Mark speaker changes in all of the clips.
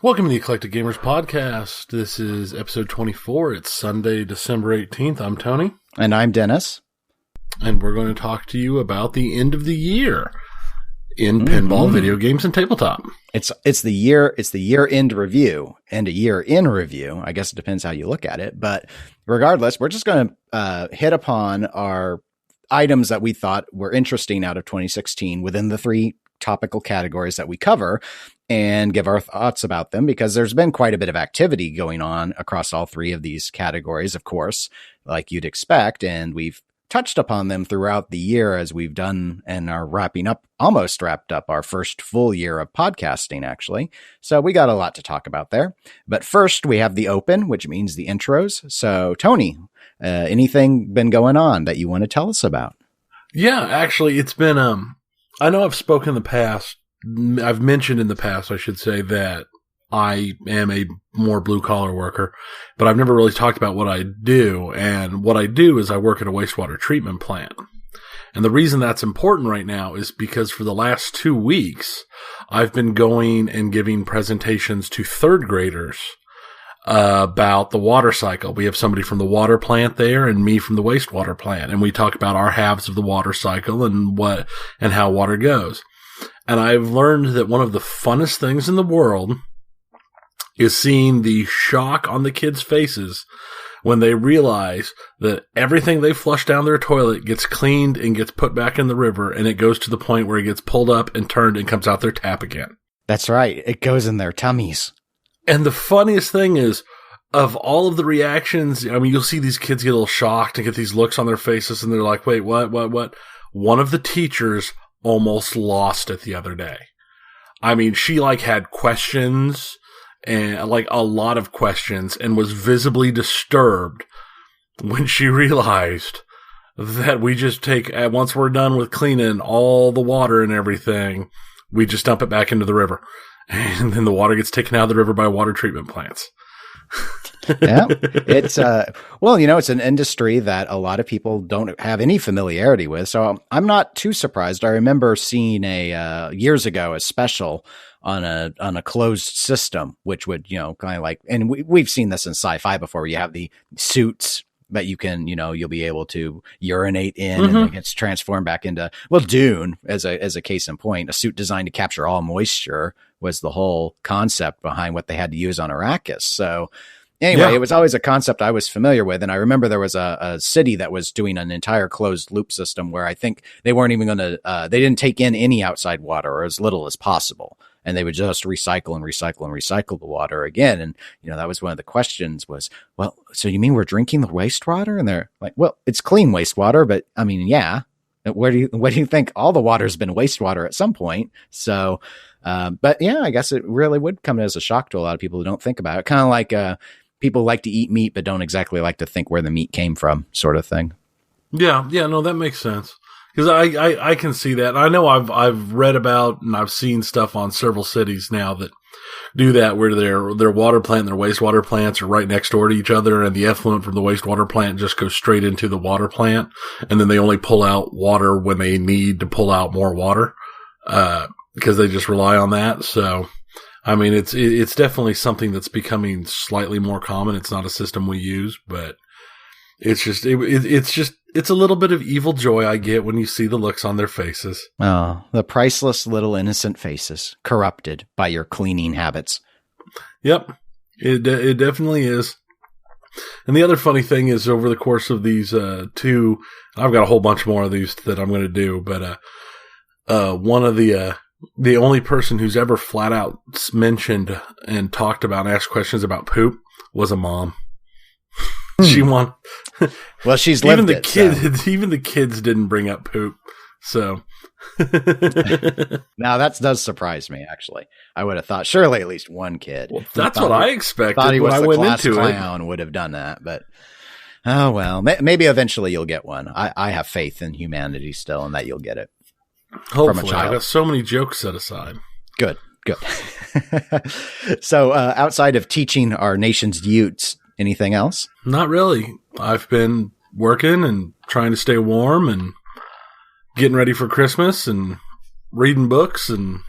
Speaker 1: Welcome to the Eclectic Gamers Podcast. This is episode 24. It's Sunday, December 18th. I'm Tony.
Speaker 2: And I'm Dennis.
Speaker 1: And we're going to talk to you about the end of the year in pinball, video games, and tabletop.
Speaker 2: It's the year-end review and a year in review. I guess it depends how you look at it. But regardless, we're just going to hit upon our items that we thought were interesting out of 2016 within the three topical categories that we cover and give our thoughts about them, because there's been quite a bit of activity going on across all three of these categories, of course, like you'd expect. And we've touched upon them throughout the year as we've done and are almost wrapped up our first full year of podcasting, actually. So we got a lot to talk about there. But first we have the open, which means the intros. So Tony, anything been going on that you want to tell us about?
Speaker 1: Yeah, actually it's been, I know I've spoken in the past, I've mentioned in the past, I should say, that I am a more blue-collar worker, but I've never really talked about what I do. And what I do is I work at a wastewater treatment plant. And the reason that's important right now is because for the last 2 weeks, I've been going and giving presentations to third graders about the water cycle. We have somebody from the water plant there and me from the wastewater plant. And we talk about our halves of the water cycle and how water goes. And I've learned that one of the funnest things in the world is seeing the shock on the kids' faces when they realize that everything they flush down their toilet gets cleaned and gets put back in the river, and it goes to the point where it gets pulled up and turned and comes out their tap again.
Speaker 2: That's right. It goes in their tummies.
Speaker 1: And the funniest thing is, of all of the reactions, I mean, you'll see these kids get a little shocked and get these looks on their faces, and they're like, wait, what? One of the teachers almost lost it the other day. I mean, she had questions and a lot of questions and was visibly disturbed when she realized that we just once we're done with cleaning all the water and everything, we just dump it back into the river. And then the water gets taken out of the river by water treatment plants.
Speaker 2: Yeah, it's it's an industry that a lot of people don't have any familiarity with. So I'm not too surprised. I remember seeing years ago a special on a closed system, which would kind of and we've seen this in sci-fi before, where you have the suits that you can you'll be able to urinate in, and it gets transformed back into Dune as a case in point. A suit designed to capture all moisture was the whole concept behind what they had to use on Arrakis. So anyway, It was always a concept I was familiar with. And I remember there was a city that was doing an entire closed loop system where I think they weren't even going to, they didn't take in any outside water, or as little as possible. And they would just recycle and recycle and recycle the water again. And, that was one of the questions was, well, so you mean we're drinking the wastewater? And they're like, well, it's clean wastewater, but I mean, yeah. Where do you think all the water's been wastewater at some point? So, but yeah, I guess it really would come as a shock to a lot of people who don't think about it. Kind of like, people like to eat meat, but don't exactly like to think where the meat came from, sort of thing. Yeah, no, that makes sense. Because I can see that. I know I've read about and I've seen stuff on several cities now that do that, where their water plant and their wastewater plants are right next door to each other, and the effluent from the wastewater plant just goes straight into the water plant, and then they only pull out water when they need to pull out more water, because they just rely on that. So, I mean, it's definitely something that's becoming slightly more common. It's not a system we use, but it's a little bit of evil joy I get when you see the looks on their faces. Oh, the priceless little innocent faces corrupted by your cleaning habits.
Speaker 1: Yep, it definitely is. And the other funny thing is, over the course of these two, I've got a whole bunch more of these that I'm going to do, but one of the only person who's ever flat out mentioned and talked about and asked questions about poop was a mom. She won.
Speaker 2: Well, she's lived it.
Speaker 1: Even the kids didn't bring up poop. So
Speaker 2: now that does surprise me. Actually, I would have thought surely at least one kid.
Speaker 1: Well, that's what I expected.
Speaker 2: Thought he was
Speaker 1: when
Speaker 2: the
Speaker 1: I went
Speaker 2: class
Speaker 1: into
Speaker 2: clown
Speaker 1: it.
Speaker 2: would have done that, but oh well. Maybe eventually you'll get one. I have faith in humanity still, and that you'll get it.
Speaker 1: Hopefully,
Speaker 2: from a child.
Speaker 1: I got so many jokes set aside.
Speaker 2: Good. So outside of teaching our nation's youths Anything else?
Speaker 1: Not really. I've been working and trying to stay warm and getting ready for Christmas and reading books and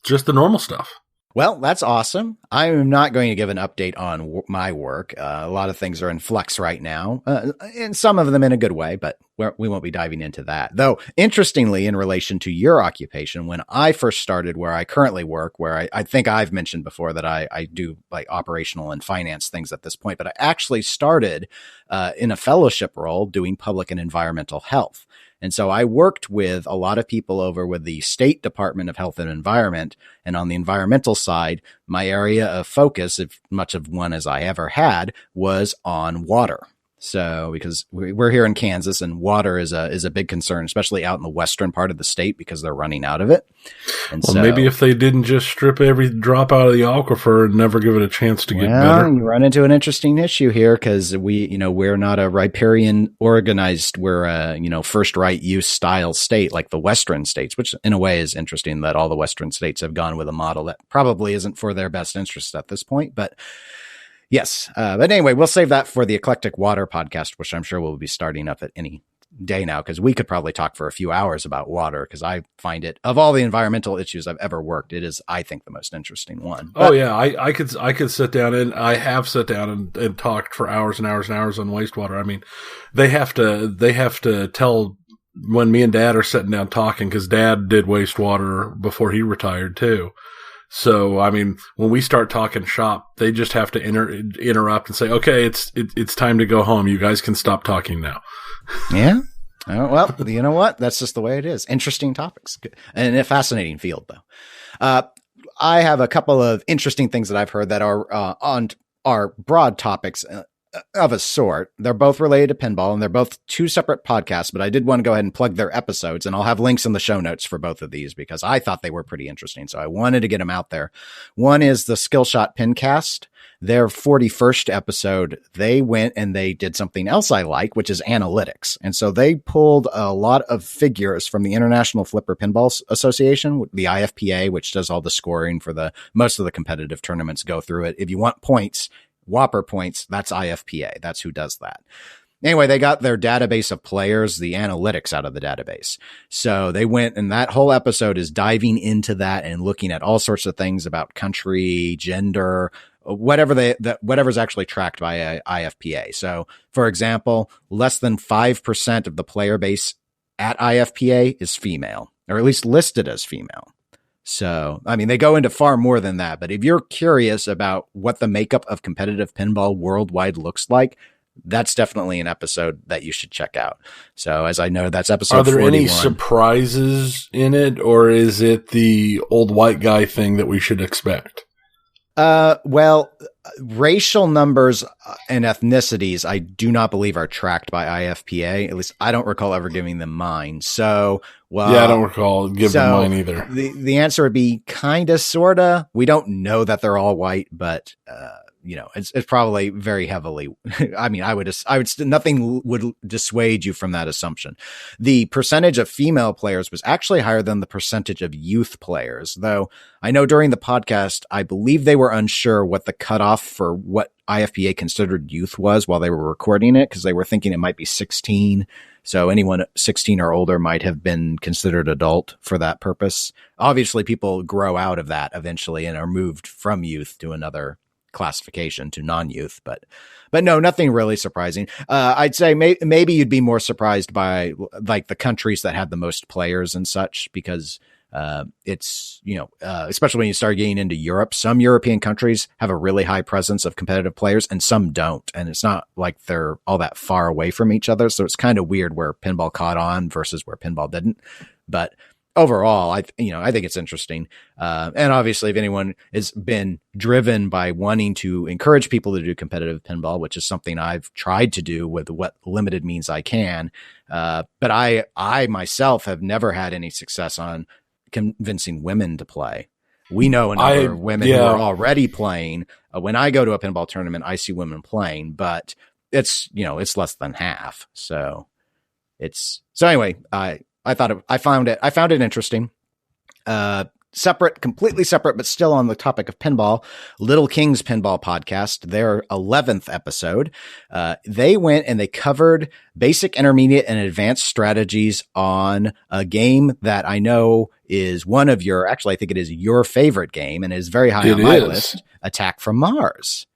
Speaker 1: just the normal stuff.
Speaker 2: Well, that's awesome. I'm not going to give an update on my work. A lot of things are in flux right now, and some of them in a good way, but we won't be diving into that. Though, interestingly, in relation to your occupation, when I first started where I currently work, where I think I've mentioned before that I do like operational and finance things at this point, but I actually started in a fellowship role doing public and environmental health. And so I worked with a lot of people over with the State Department of Health and Environment. And on the environmental side, my area of focus, if much of one as I ever had, was on water. So because we're here in Kansas and water is a big concern, especially out in the western part of the state because they're running out of it. And
Speaker 1: well, maybe if they didn't just strip every drop out of the aquifer and never give it a chance to get better.
Speaker 2: You run into an interesting issue here because we're not a riparian organized, we're a, first right use style state like the western states, which in a way is interesting that all the western states have gone with a model that probably isn't for their best interest at this point, but yes. But anyway, we'll save that for the Eclectic Water podcast, which I'm sure we'll be starting up at any day now, because we could probably talk for a few hours about water, because I find it, of all the environmental issues I've ever worked, it is, I think, the most interesting one.
Speaker 1: But, I could sit down, and I have sat down and talked for hours and hours and hours on wastewater. I mean, they have to tell when me and Dad are sitting down talking, because Dad did wastewater before he retired too. So, I mean, when we start talking shop, they just have to interrupt and say, okay, it's time to go home. You guys can stop talking now.
Speaker 2: Yeah. Oh, well, you know what? That's just the way it is. Interesting topics and a fascinating field, though. I have a couple of interesting things that I've heard that are broad topics of a sort. They're both related to pinball, and they're both two separate podcasts, but I did want to go ahead and plug their episodes, and I'll have links in the show notes for both of these because I thought they were pretty interesting. So I wanted to get them out there. One is the Skillshot Pincast. Their 41st episode, they went and they did something else I like, which is analytics. And so they pulled a lot of figures from the International Flipper Pinball Association, the IFPA, which does all the scoring for most of the competitive tournaments go through it. If you want points, Whopper points, that's IFPA. That's who does that. Anyway, they got their database of players, the analytics out of the database. So they went, and that whole episode is diving into that and looking at all sorts of things about country, gender, whatever's actually tracked by IFPA. So, for example, less than 5% of the player base at IFPA is female, or at least listed as female. So, I mean, they go into far more than that, but if you're curious about what the makeup of competitive pinball worldwide looks like, that's definitely an episode that you should check out. So, as I know, that's episode 41. Are there any
Speaker 1: surprises in it, or is it the old white guy thing that we should expect?
Speaker 2: Well, racial numbers and ethnicities, I do not believe are tracked by IFPA. At least I don't recall ever giving them mine. So, well,
Speaker 1: yeah, I don't recall giving them mine either.
Speaker 2: The answer would be kinda, sorta. We don't know that they're all white, but, it's probably very heavily. I mean, nothing would dissuade you from that assumption. The percentage of female players was actually higher than the percentage of youth players, though I know during the podcast, I believe they were unsure what the cutoff for what IFPA considered youth was while they were recording it, because they were thinking it might be 16. So anyone 16 or older might have been considered adult for that purpose. Obviously, people grow out of that eventually and are moved from youth to another classification, to non-youth, but no, nothing really surprising. I'd say maybe you'd be more surprised by like the countries that had the most players and such, because it's, especially when you start getting into Europe, some European countries have a really high presence of competitive players and some don't. And it's not like they're all that far away from each other. So it's kind of weird where pinball caught on versus where pinball didn't. But overall, I think it's interesting. And obviously, if anyone has been driven by wanting to encourage people to do competitive pinball, which is something I've tried to do with what limited means I can, but I myself have never had any success on convincing women to play. We know a number of women who are already playing. When I go to a pinball tournament, I see women playing, but it's less than half. So anyway, I found it interesting. completely separate, but still on the topic of pinball, Little King's Pinball Podcast, their 11th episode. They went and they covered basic, intermediate, and advanced strategies on a game that I know is actually, I think it is your favorite game and is very high on my list, Attack from Mars.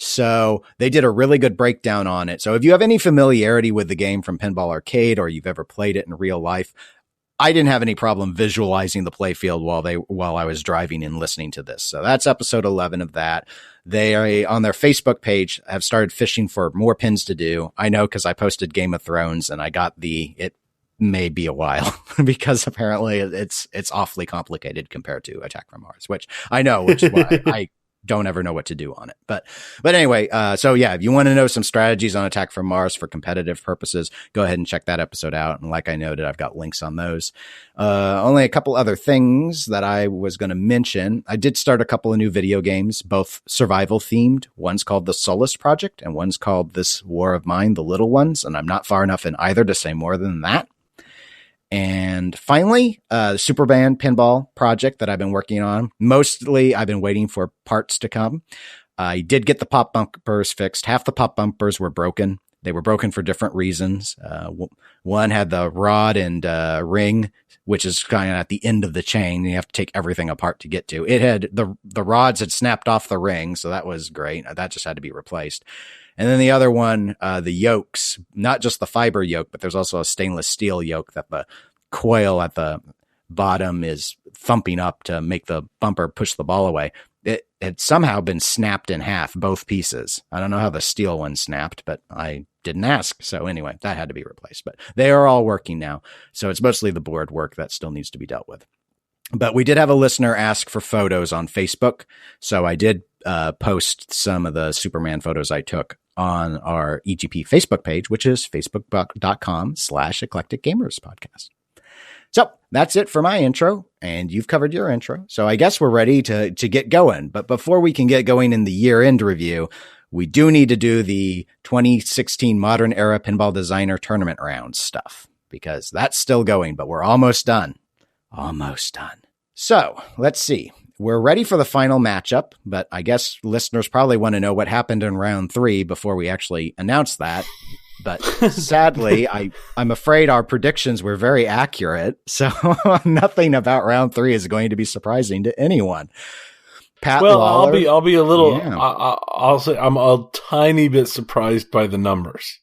Speaker 2: So they did a really good breakdown on it. So if you have any familiarity with the game from Pinball Arcade or you've ever played it in real life, I didn't have any problem visualizing the playfield while I was driving and listening to this. So that's episode 11 of that. They are on their Facebook page, have started fishing for more pins to do. I know because I posted Game of Thrones and I got it may be a while because apparently it's awfully complicated compared to Attack from Mars, which is why I don't ever know what to do on it. But anyway, so yeah, if you want to know some strategies on Attack from Mars for competitive purposes, go ahead and check that episode out. And like I noted, I've got links on those. Only a couple other things that I was going to mention. I did start a couple of new video games, both survival themed. One's called the Solus Project and one's called This War of Mine, The Little Ones. And I'm not far enough in either to say more than that. And finally, Superband Pinball project that I've been working on. Mostly, I've been waiting for parts to come. I did get the pop bumpers fixed. Half the pop bumpers were broken. They were broken for different reasons. One had the rod and ring, which is kind of at the end of the chain. You have to take everything apart to get to. It had the rods had snapped off the ring, so that was great. That just had to be replaced. And then the other one, the yokes, not just the fiber yoke, but there's also a stainless steel yoke that the coil at the bottom is thumping up to make the bumper push the ball away. It had somehow been snapped in half, both pieces. I don't know how the steel one snapped, but I didn't ask. So anyway, that had to be replaced. But they are all working now. So it's mostly the board work that still needs to be dealt with. But we did have a listener ask for photos on Facebook. So I did post some of the Superman photos I took on our EGP Facebook page, which is facebook.com/Eclectic Gamers Podcast. So that's it for my intro, and you've covered your intro. So I guess we're ready to get going. But before we can get going in the year-end review, we do need to do the 2016 Modern Era Pinball Designer Tournament Round stuff, because that's still going, but we're almost done. Almost done. So let's see. We're ready for the final matchup, but I guess listeners probably want to know what happened in round 3 before we actually announce that. But sadly, I'm afraid our predictions were very accurate. So nothing about round 3 is going to be surprising to anyone. Pat Lawler,
Speaker 1: I'll be a little, yeah. I'll say I'm a tiny bit surprised by the numbers.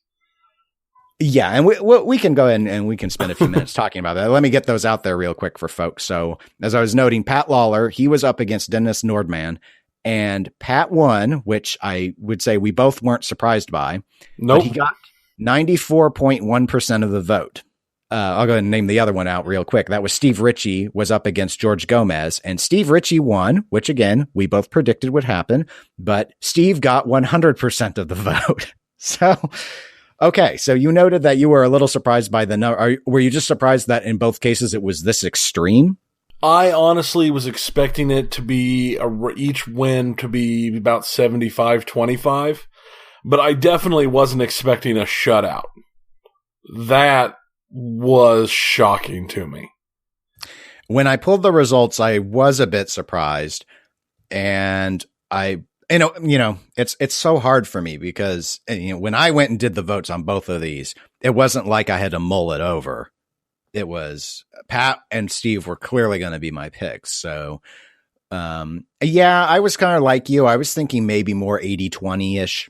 Speaker 2: Yeah, and we can go ahead and we can spend a few minutes talking about that. Let me get those out there real quick for folks. So as I was noting, Pat Lawler, he was up against Dennis Nordman, and Pat won, which I would say we both weren't surprised by.
Speaker 1: Nope.
Speaker 2: But he got 94.1% of the vote. I'll go ahead and name the other one out real quick. That was Steve Ritchie was up against George Gomez, and Steve Ritchie won, which again, we both predicted would happen, but Steve got 100% of the vote. So, okay. So you noted that you were a little surprised by the number. Were you just surprised that in both cases it was this extreme?
Speaker 1: I honestly was expecting it to be each win to be about 75-25, but I definitely wasn't expecting a shutout. That was shocking to me.
Speaker 2: When I pulled the results, I was a bit surprised, and it's so hard for me because when I went and did the votes on both of these, it wasn't like I had to mull it over. It was Pat and Steve were clearly going to be my picks. So, yeah, I was kind of like you. I was thinking maybe more 80-20-ish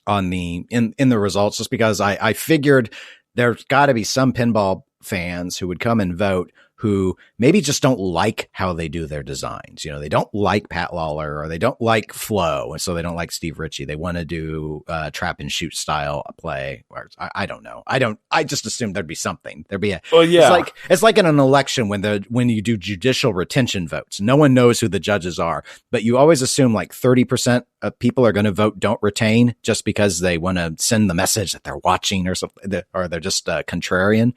Speaker 2: on in the results, just because I figured there's got to be some pinball fans who would come and vote who maybe just don't like how they do their designs. They don't like Pat Lawler, or they don't like flow, and so they don't like Steve Ritchie. They want to do trap and shoot style play. Or I don't know. I just assumed there'd be something. There'd be it's like in an election when you do judicial retention votes. No one knows who the judges are, but you always assume like 30% of people are going to vote don't retain just because they want to send the message that they're watching or something, or they're just contrarian.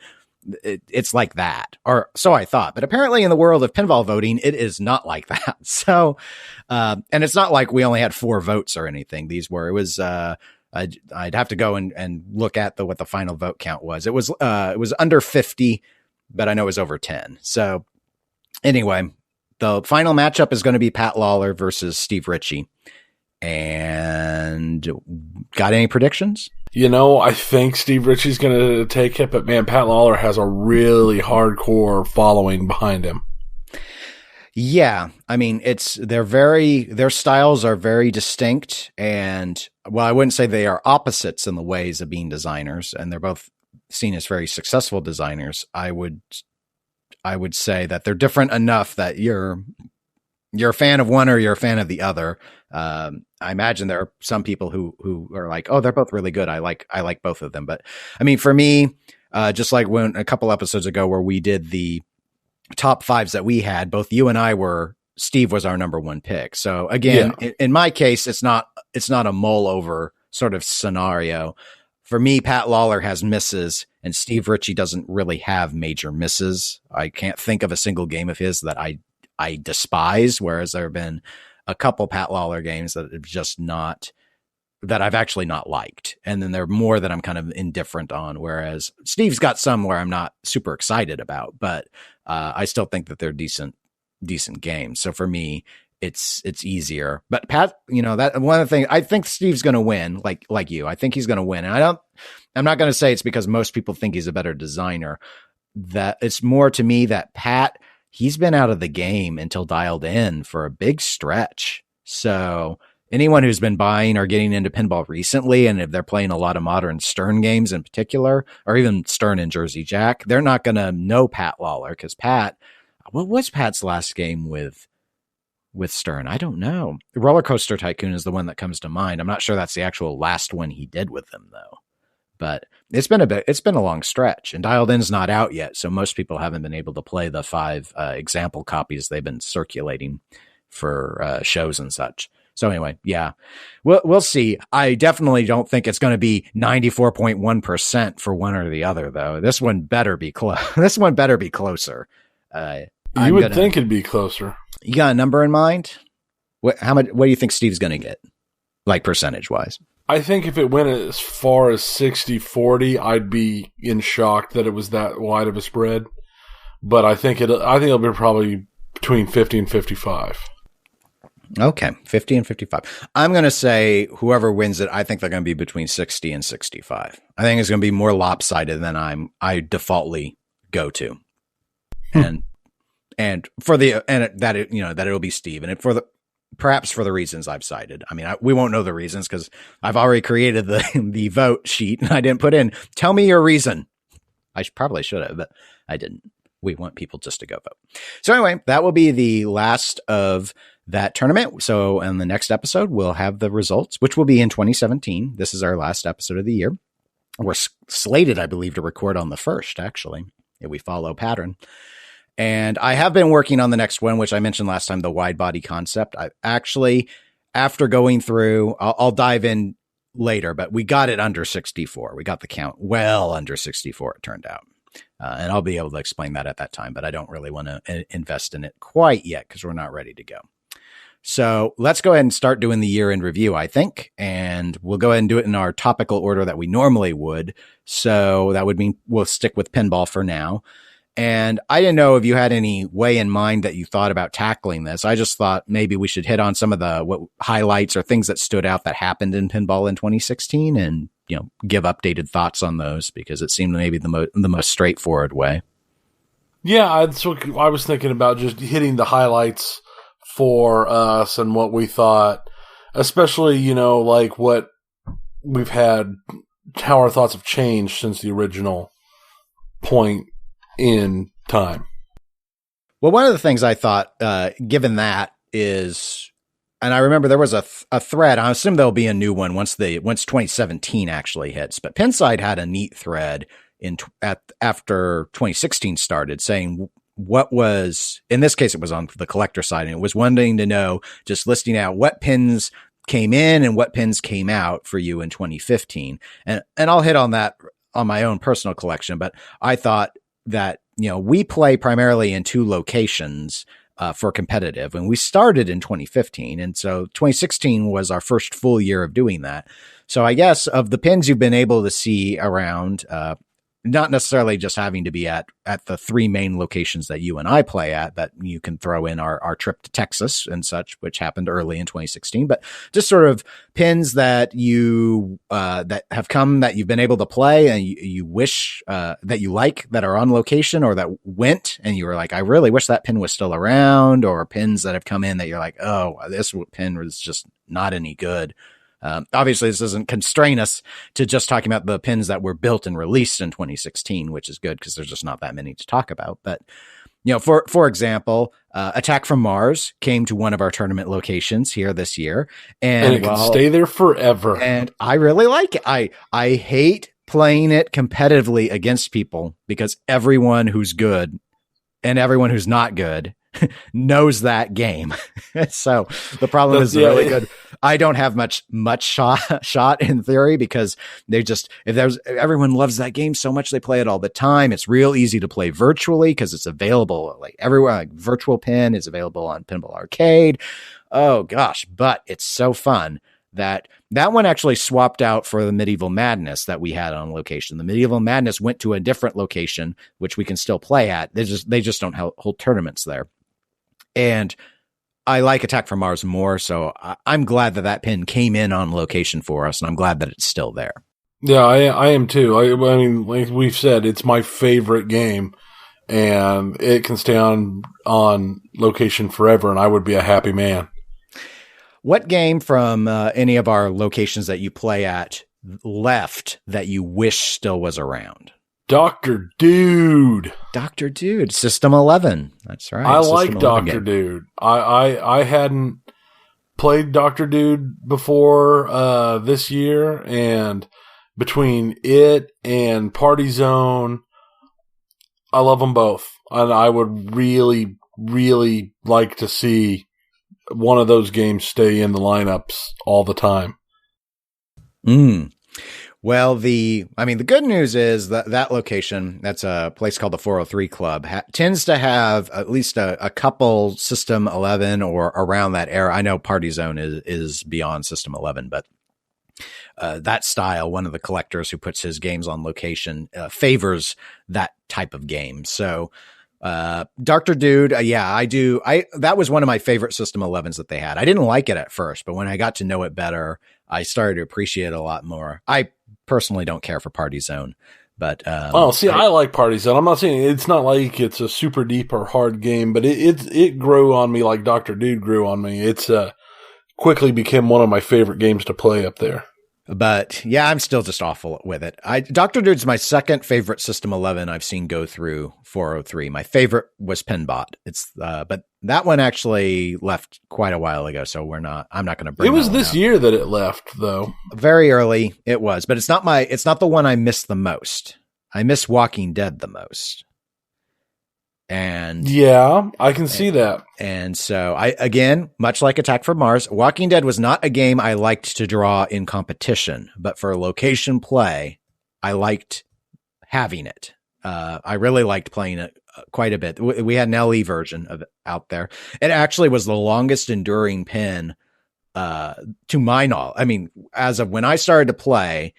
Speaker 2: It's like that, or so I thought, but apparently in the world of pinball voting, it is not like that. So, and it's not like we only had 4 votes or anything. I'd have to go and look at what the final vote count was. It was under 50, but I know it was over 10. So anyway, the final matchup is going to be Pat Lawler versus Steve Ritchie. And got any predictions?
Speaker 1: I think Steve Ritchie's going to take it, but man, Pat Lawler has a really hardcore following behind him.
Speaker 2: Yeah. I mean, their styles are very distinct, and well, I wouldn't say they are opposites in the ways of being designers, and they're both seen as very successful designers. I would say that they're different enough that you're a fan of one or you're a fan of the other. I imagine there are some people who are like, oh, they're both really good. I like both of them. But I mean, for me, just like when a couple episodes ago where we did the top fives that we had, both you and I Steve was our number one pick. So again, in my case, it's not a mull over sort of scenario. For me, Pat Lawler has misses and Steve Ritchie doesn't really have major misses. I can't think of a single game of his that I despise, whereas there have been a couple Pat Lawler games that have just that I've actually not liked. And then there are more that I'm kind of indifferent on, whereas Steve's got some where I'm not super excited about, but I still think that they're decent games. So for me, it's easier. But Pat, that one of the things, I think Steve's going to win, like you. I think he's going to win. And I'm not going to say it's because most people think he's a better designer. That it's more to me that Pat, he's been out of the game until Dialed In for a big stretch. So anyone who's been buying or getting into pinball recently, and if they're playing a lot of modern Stern games in particular, or even Stern and Jersey Jack, they're not going to know Pat Lawler because what was Pat's last game with Stern? I don't know. Roller Coaster Tycoon is the one that comes to mind. I'm not sure that's the actual last one he did with them though. But it's been a long stretch, and Dialed In's not out yet. So most people haven't been able to play the 5 example copies they've been circulating for shows and such. So anyway, yeah, we'll see. I definitely don't think it's going to be 94.1% for one or the other, though. This one better be close. This one better be closer.
Speaker 1: You would think it'd be closer.
Speaker 2: You got a number in mind? What do you think Steve's going to get, like percentage wise?
Speaker 1: I think if it went as far as 60-40, I'd be in shock that it was that wide of a spread. But I think it'll be probably between 50 and 55.
Speaker 2: Okay, 50 and 55. I'm going to say whoever wins it, I think they're going to be between 60 and 65. I think it's going to be more lopsided than I defaultly go to. And that it'll be Steve, and perhaps for the reasons I've cited. I mean, we won't know the reasons because I've already created the vote sheet and I didn't put in, tell me your reason. I probably should have, but I didn't. We want people just to go vote. So anyway, that will be the last of that tournament. So in the next episode, we'll have the results, which will be in 2017. This is our last episode of the year. We're slated, I believe, to record on the 1st, actually, if we follow pattern. And I have been working on the next one, which I mentioned last time, the wide body concept. I actually, after going through, I'll dive in later, but we got it under 64. We got the count well under 64, it turned out. And I'll be able to explain that at that time, but I don't really want to invest in it quite yet because we're not ready to go. So let's go ahead and start doing the year in review, I think. And we'll go ahead and do it in our topical order that we normally would. So that would mean we'll stick with pinball for now. And I didn't know if you had any way in mind that you thought about tackling this. I just thought maybe we should hit on some of the highlights or things that stood out that happened in pinball in 2016 and, give updated thoughts on those because it seemed maybe the most straightforward way.
Speaker 1: Yeah, that's what I was thinking about, just hitting the highlights for us and what we thought, especially, like what we've had, how our thoughts have changed since the original point in time.
Speaker 2: Well, one of the things I thought, given that is, and I remember there was a thread, I assume there'll be a new one once 2017 actually hits, but Pinside had a neat thread after 2016 started saying what was, in this case, it was on the collector side, and it was wanting to know, just listing out what pins came in and what pins came out for you in 2015. And I'll hit on that on my own personal collection, but I thought that, we play primarily in 2 locations for competitive, and we started in 2015. And so 2016 was our first full year of doing that. So I guess of the pins you've been able to see around, not necessarily just having to be at the three main locations that you and I play at, that you can throw in our trip to Texas and such, which happened early in 2016, but just sort of pins that you, that have come that you've been able to play and you wish, that you like, that are on location or that went and you were like, I really wish that pin was still around, or pins that have come in that you're like, oh, this pin was just not any good. Obviously, this doesn't constrain us to just talking about the pins that were built and released in 2016, which is good because there's just not that many to talk about. But, for example, Attack from Mars came to one of our tournament locations here this year. And
Speaker 1: it can stay there forever.
Speaker 2: And I really like it. I hate playing it competitively against people because everyone who's good and everyone who's not good knows that game. So the problem is really good. I don't have much shot in theory because everyone loves that game so much they play it all the time. It's real easy to play virtually because it's available like everywhere. Like Virtual Pin is available on Pinball Arcade. Oh gosh, but it's so fun that one actually swapped out for the Medieval Madness that we had on location. The Medieval Madness went to a different location, which we can still play at. They just don't hold tournaments there. And I like Attack from Mars more, so I'm glad that pin came in on location for us, and I'm glad that it's still there.
Speaker 1: Yeah, I am too. I mean, like we've said, it's my favorite game, and it can stay on location forever, and I would be a happy man.
Speaker 2: What game from any of our locations that you play at left that you wish still was around?
Speaker 1: Dr. Dude.
Speaker 2: Dr. Dude, System 11. That's right.
Speaker 1: I like Dr. Dude. I hadn't played Dr. Dude before this year, and between it and Party Zone, I love them both. And I would really, really like to see one of those games stay in the lineups all the time.
Speaker 2: Well, the good news is that location, that's a place called the 403 Club, tends to have at least a couple System 11 or around that era. I know Party Zone is beyond System 11, but that style, one of the collectors who puts his games on location, favors that type of game. So, Dr. Dude, I do. That was one of my favorite System 11s that they had. I didn't like it at first, but when I got to know it better, I started to appreciate it a lot more. I personally don't care for Party Zone, but
Speaker 1: I like Party Zone. I'm not saying it's not like it's a super deep or hard game, but it grew on me like Dr. Dude grew on me. It's quickly became one of my favorite games to play up there.
Speaker 2: But yeah, I'm still just awful with it. Dr. Dude's my second favorite System 11 I've seen go through 403. My favorite was Pinball. But that one actually left quite a while ago, so I'm not going to bring it.
Speaker 1: It was this year that it left, though.
Speaker 2: Very early it was, but it's not the one I miss the most. I miss Walking Dead the most. And
Speaker 1: yeah, I can see that.
Speaker 2: And so again, much like Attack from Mars, Walking Dead was not a game I liked to draw in competition, but for location play, I liked having it. I really liked playing it quite a bit. We had an LE version of it out there. It actually was the longest enduring pin, to my knowledge. I mean, as of when I started to play,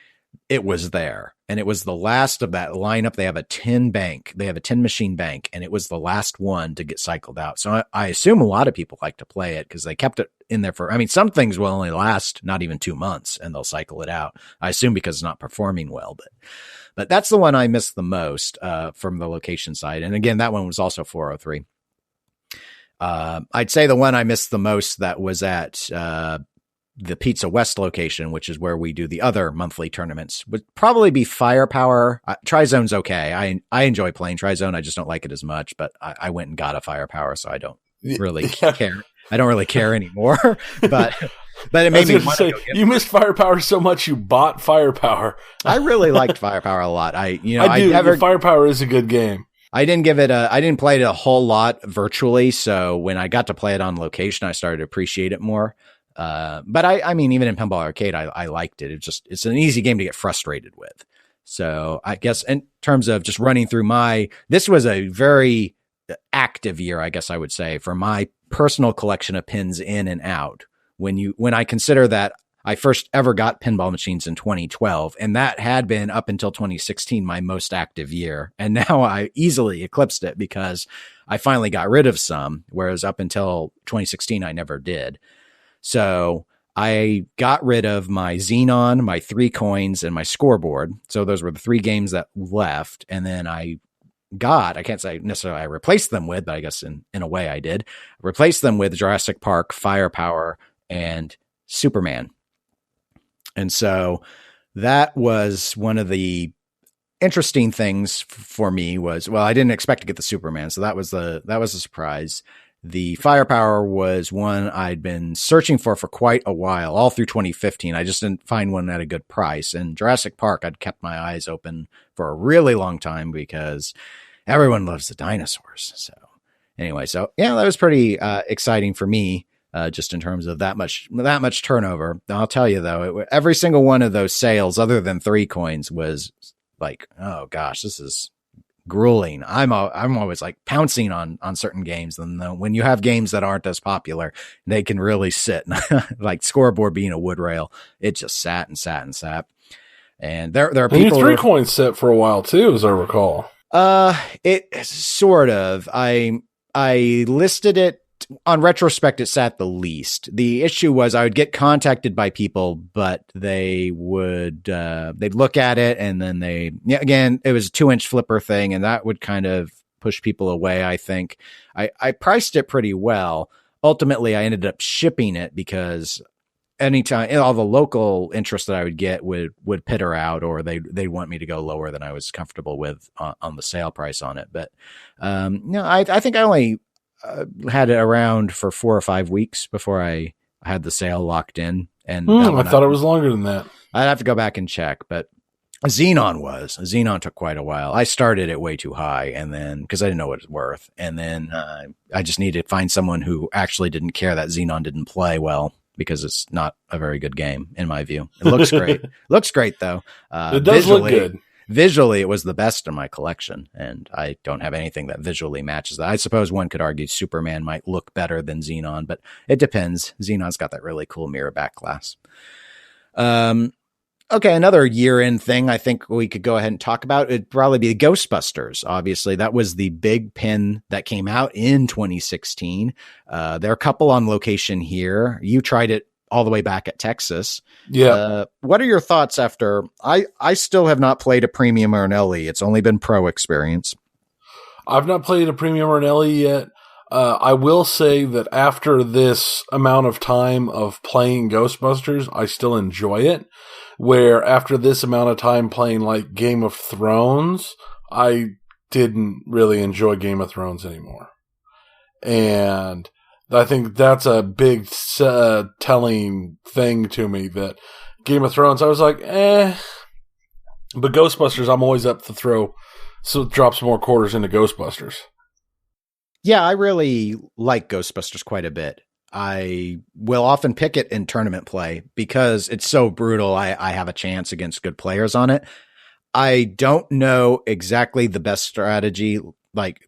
Speaker 2: it was there. And it was the last of that lineup. They have a 10 bank. They have a 10 machine bank, and it was the last one to get cycled out. So I assume a lot of people like to play it because they kept it in there some things will only last not even 2 months and they'll cycle it out. I assume because it's not performing well, but that's the one I miss the most, from the location side. And again, that one was also 403. I'd say the one I missed the most that was at, the Pizza West location, which is where we do the other monthly tournaments, would probably be Firepower. Tri-Zone's okay. I enjoy playing Tri-Zone. I just don't like it as much, but I went and got a Firepower, so I don't really care. I don't really care anymore, but it made me want to go get
Speaker 1: you missed Firepower so much you bought Firepower.
Speaker 2: I really liked Firepower a lot. I
Speaker 1: do. Firepower is a good game.
Speaker 2: I didn't play it a whole lot virtually. So when I got to play it on location, I started to appreciate it more. But I mean, even in Pinball Arcade, I liked it. It's an easy game to get frustrated with. So I guess in terms of just running through this was a very active year, I guess I would say, for my personal collection of pins in and out. When I consider that I first ever got pinball machines in 2012, and that had been up until 2016 my most active year. And now I easily eclipsed it because I finally got rid of some, whereas up until 2016 I never did. So I got rid of my Xenon, my 3 coins, and my scoreboard. So those were the 3 games that left. And then I can't say necessarily I replaced them with, but I guess in a way I did, replace them with Jurassic Park, Firepower, and Superman. And so that was one of the interesting things for me was, well, I didn't expect to get the Superman. So that was a surprise. The Firepower was one I'd been searching for quite a while, all through 2015. I just didn't find one at a good price. And Jurassic Park, I'd kept my eyes open for a really long time because everyone loves the dinosaurs. So anyway, that was pretty exciting for me, just in terms of that much turnover. I'll tell you though, every single one of those sales, other than 3 coins, was like, oh gosh, this is grueling. I'm always like pouncing on certain games, and when you have games that aren't as popular, they can really sit. Like Scoreboard being a wood rail, it just sat and sat and sat. And there are people.
Speaker 1: Your 3 coins set for a while too, as I recall.
Speaker 2: It sort of. I listed it on retrospect. It sat the least. The issue was I would get contacted by people, but they would they'd look at it, and then again, it was a 2-inch flipper thing, and that would kind of push people away. I think I priced it pretty well. Ultimately, I ended up shipping it because anytime all the local interest that I would get would peter out, or they want me to go lower than I was comfortable with on the sale price on it. But I think I only had it around for 4 or 5 weeks before I had the sale locked in. And
Speaker 1: I thought it was longer than that.
Speaker 2: I'd have to go back and check, but Xenon took quite a while. I started it way too high, and then because I didn't know what it was worth, and then I just needed to find someone who actually didn't care that Xenon didn't play well, because it's not a very good game in my view. It looks great. Looks great though.
Speaker 1: It does look good.
Speaker 2: Visually, it was the best in my collection, and I don't have anything that visually matches that. I suppose one could argue Superman might look better than Xenon, but it depends. Xenon's got that really cool mirror back glass. Okay, another year-end thing I think we could go ahead and talk about, it'd probably be Ghostbusters. Obviously, that was the big pin that came out in 2016. There are a couple on location here. You tried it all the way back at Texas.
Speaker 1: Yeah.
Speaker 2: What are your thoughts after? I still have not played a premium or an LE. It's only been pro experience.
Speaker 1: I've not played a premium or an LE yet. I will say that after this amount of time of playing Ghostbusters, I still enjoy it. Where after this amount of time playing like Game of Thrones, I didn't really enjoy Game of Thrones anymore. And I think that's a big telling thing to me, that Game of Thrones, I was like, But Ghostbusters, I'm always up to drop some more quarters into Ghostbusters.
Speaker 2: Yeah, I really like Ghostbusters quite a bit. I will often pick it in tournament play because it's so brutal. I have a chance against good players on it. I don't know exactly the best strategy,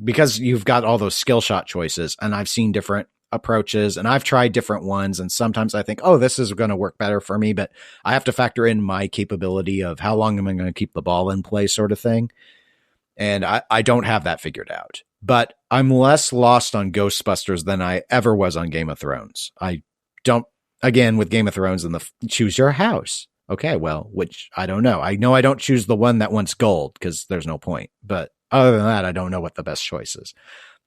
Speaker 2: because you've got all those skill shot choices, and I've seen different approaches and I've tried different ones. And sometimes I think, oh, this is going to work better for me, but I have to factor in my capability of how long am I going to keep the ball in play sort of thing. And I don't have that figured out. But I'm less lost on Ghostbusters than I ever was on Game of Thrones. I don't, again, with Game of Thrones and choose your house. Okay, well, which I don't know. I know I don't choose the one that wants gold because there's no point. But other than that, I don't know what the best choice is.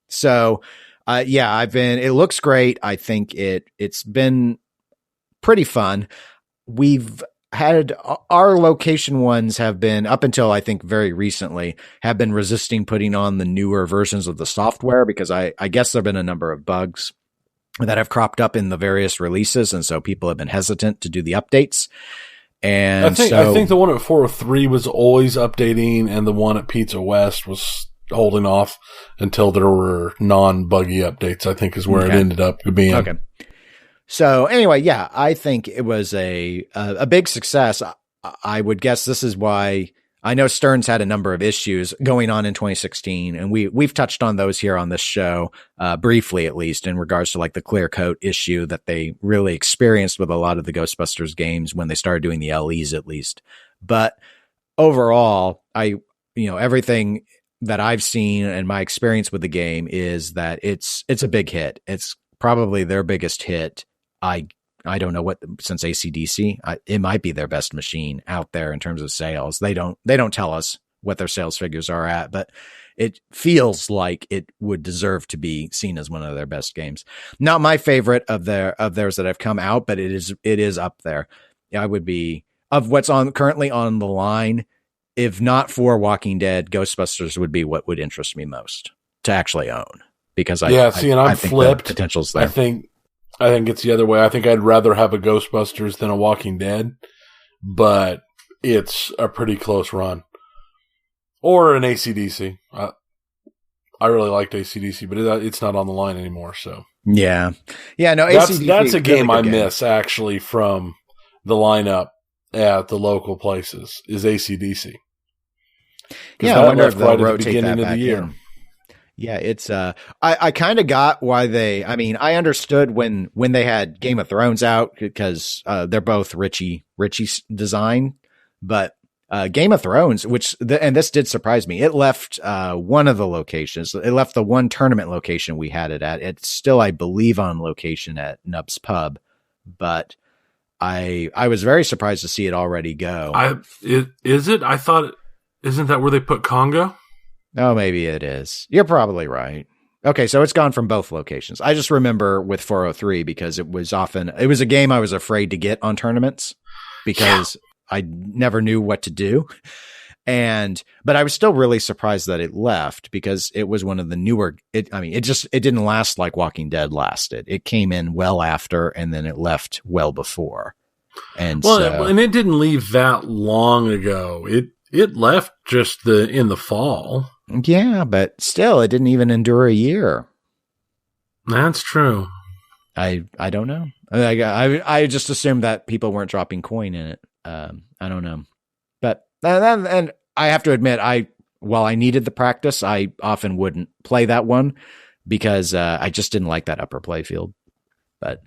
Speaker 2: So, it looks great. I think it's been pretty fun. We've had our location ones have been, up until I think very recently, have been resisting putting on the newer versions of the software because I guess there have been a number of bugs that have cropped up in the various releases, and so people have been hesitant to do the updates. And
Speaker 1: I think the one at 403 was always updating, and the one at Pizza West was holding off until there were non-buggy updates, I think is where it ended up being.
Speaker 2: Okay. So anyway, I think it was a big success. I would guess this is why I know Stearns had a number of issues going on in 2016, and we've touched on those here on this show, briefly at least, in regards to like the clear coat issue that they really experienced with a lot of the Ghostbusters games when they started doing the LEs at least. But overall, everything that I've seen and my experience with the game is that it's a big hit. It's probably their biggest hit. I don't know what, since AC/DC, it might be their best machine out there in terms of sales. They don't tell us what their sales figures are at, but it feels like it would deserve to be seen as one of their best games. Not my favorite of theirs that have come out, but it is up there. I would be, of what's currently on the line, if not for Walking Dead, Ghostbusters would be what would interest me most to actually own, because I think
Speaker 1: flipped.
Speaker 2: The potential's there.
Speaker 1: I think it's the other way. I think I'd rather have a Ghostbusters than a Walking Dead, but it's a pretty close run. Or an AC/DC. I really liked AC/DC, but it's not on the line anymore. So
Speaker 2: no,
Speaker 1: that's a game I miss actually from the lineup at the local places is AC/DC.
Speaker 2: Yeah, I wonder if they'll rotate that back in. Yeah, it's I kind of got why I understood when they had Game of Thrones out, because they're both Richie design, but Game of Thrones, and this did surprise me, it left one of the locations. It left the one tournament location we had it at. It's still, I believe, on location at Nub's Pub, but I was very surprised to see it already go.
Speaker 1: Is it? I thought, isn't that where they put Congo?
Speaker 2: Oh, maybe it is. You're probably right. Okay, so it's gone from both locations. I just remember with 403 because it was a game I was afraid to get on tournaments because I never knew what to do. But I was still really surprised that it left, because it was one of the newer, it didn't last like Walking Dead lasted. It came in well after, and then it left well before. And it didn't
Speaker 1: leave that long ago. It left just in the fall.
Speaker 2: Yeah, but still, it didn't even endure a year.
Speaker 1: That's true.
Speaker 2: I don't know. I just assumed that people weren't dropping coin in it. I don't know. But and I have to admit, while I needed the practice, I often wouldn't play that one because I just didn't like that upper playfield. But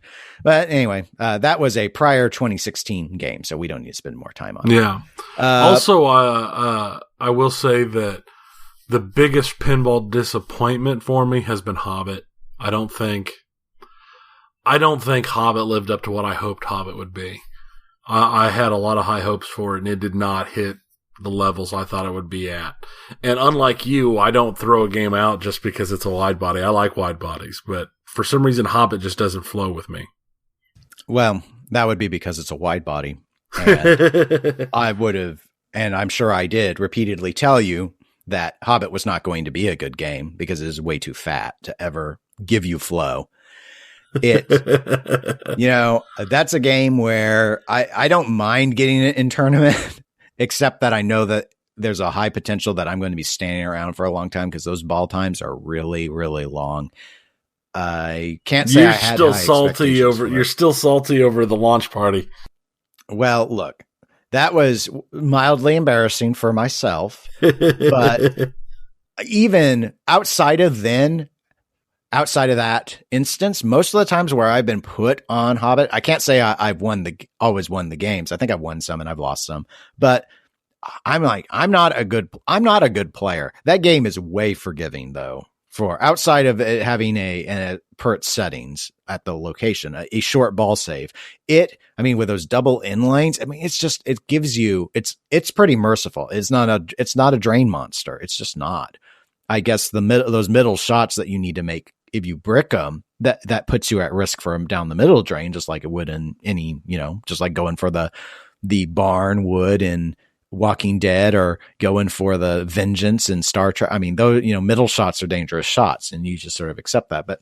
Speaker 2: anyway, that was a prior 2016 game, so we don't need to spend more time on it.
Speaker 1: Yeah. Also, I will say that the biggest pinball disappointment for me has been Hobbit. I don't think Hobbit lived up to what I hoped Hobbit would be. I had a lot of high hopes for it, and it did not hit the levels I thought it would be at. And unlike you, I don't throw a game out just because it's a wide body. I like wide bodies, but for some reason, Hobbit just doesn't flow with me.
Speaker 2: Well, that would be because it's a wide body. And I would have, and I'm sure I did, repeatedly tell you that Hobbit was not going to be a good game because it is way too fat to ever give you flow. That's a game where I don't mind getting it in tournament, except that I know that there's a high potential that I'm going to be standing around for a long time because those ball times are really, really long. I can't say
Speaker 1: you're still salty over the launch party.
Speaker 2: Well, look, that was mildly embarrassing for myself, but even outside of that instance, most of the times where I've been put on Hobbit, I can't say I've always won the games. I think I've won some and I've lost some, but I'm not a good player. That game is way forgiving though. For outside of it having a per its settings at the location, a short ball save, with those double in lanes, it gives you, it's pretty merciful. It's not a drain monster. It's just not. I guess those middle shots that you need to make, if you brick them, that puts you at risk for them down the middle drain, just like it would in any, just like going for the barn would in Walking Dead or going for the Vengeance and Star Trek. Those, middle shots are dangerous shots and you just sort of accept that. But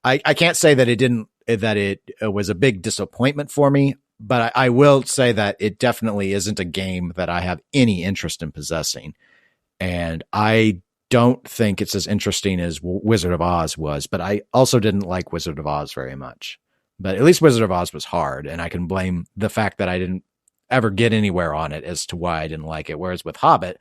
Speaker 2: I can't say that it was a big disappointment for me, but I will say that it definitely isn't a game that I have any interest in possessing. And I don't think it's as interesting as Wizard of Oz was, but I also didn't like Wizard of Oz very much. But at least Wizard of Oz was hard, and I can blame the fact that I didn't ever get anywhere on it as to why I didn't like it. Whereas with Hobbit,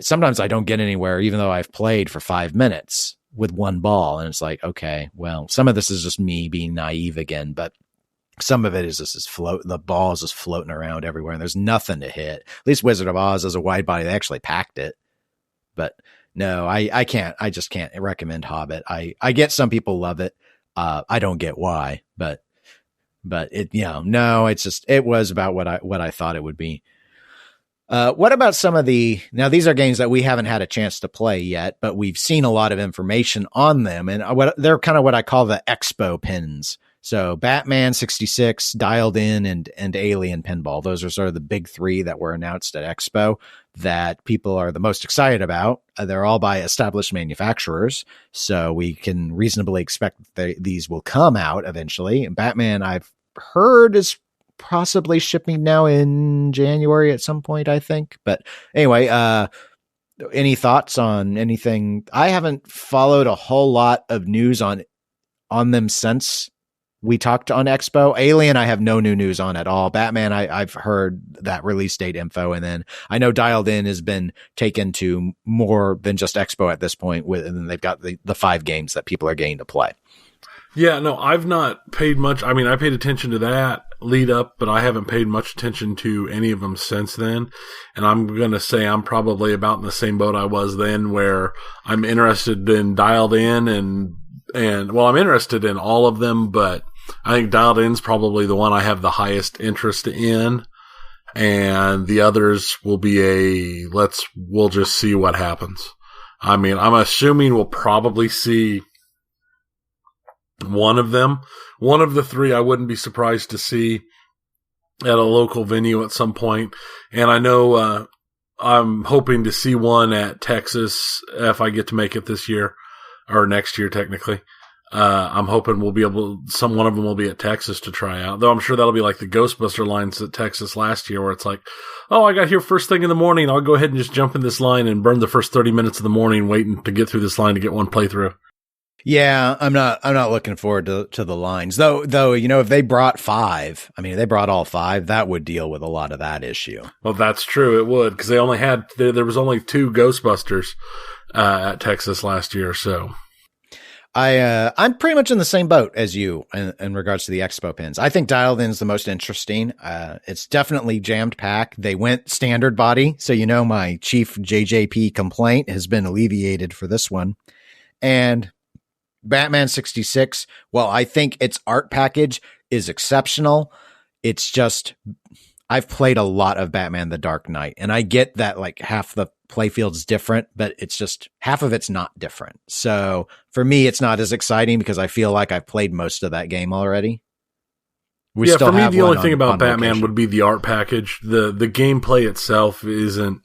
Speaker 2: sometimes I don't get anywhere, even though I've played for 5 minutes with one ball. And it's like, okay, well, some of this is just me being naive again, but some of it is just the ball is just floating around everywhere and there's nothing to hit. At least Wizard of Oz as a wide body, they actually packed it. But no, I just can't recommend Hobbit. I get some people love it. I don't get why, but it, no, it was about what I thought it would be. What about some of now these are games that we haven't had a chance to play yet, but we've seen a lot of information on them, and they're kind of what I call the expo pins. So Batman 66, Dialed In, and Alien Pinball. Those are sort of the big three that were announced at Expo that people are the most excited about. They're all by established manufacturers, so we can reasonably expect that these will come out eventually. And Batman, I've heard, is possibly shipping now in January at some point, I think. But anyway, any thoughts on anything? I haven't followed a whole lot of news on them since we talked on Expo. Alien, I have no new news on at all. Batman, I've heard that release date info, and then I know Dialed In has been taken to more than just Expo at this point, and then they've got the 5 games that people are getting to play.
Speaker 1: Yeah, no, I've not paid much. I mean, I paid attention to that lead up, but I haven't paid much attention to any of them since then. And I'm going to say I'm probably about in the same boat I was then, where I'm interested in Dialed In and well, I'm interested in all of them, but I think Dialed In's probably the one I have the highest interest in. And the others will be we'll just see what happens. I mean, I'm assuming we'll probably see one of them. One of the 3 I wouldn't be surprised to see at a local venue at some point. And I know I'm hoping to see one at Texas if I get to make it this year, or next year technically. I'm hoping we'll be one of them will be at Texas to try out. Though I'm sure that'll be like the Ghostbuster lines at Texas last year, where it's like, oh, I got here first thing in the morning. I'll go ahead and just jump in this line and burn the first 30 minutes of the morning waiting to get through this line to get one playthrough.
Speaker 2: Yeah, I'm not looking forward to the lines though, if they brought 5, I mean, if they brought all 5, that would deal with a lot of that issue.
Speaker 1: Well, that's true. It would, because there was only 2 Ghostbusters, at Texas last year. So
Speaker 2: I'm pretty much in the same boat as you in regards to the Expo pins. I think Dialed In is the most interesting. It's definitely jammed packed. They went standard body. So, my chief JJP complaint has been alleviated for this one. And Batman 66, well, I think its art package is exceptional. It's just, I've played a lot of Batman the Dark Knight, and I get that like half the playfield's different, but it's just half of it's not different. So for me, it's not as exciting because I feel like I've played most of that game already.
Speaker 1: For me, the only thing about Batman would be the art package. The gameplay itself isn't.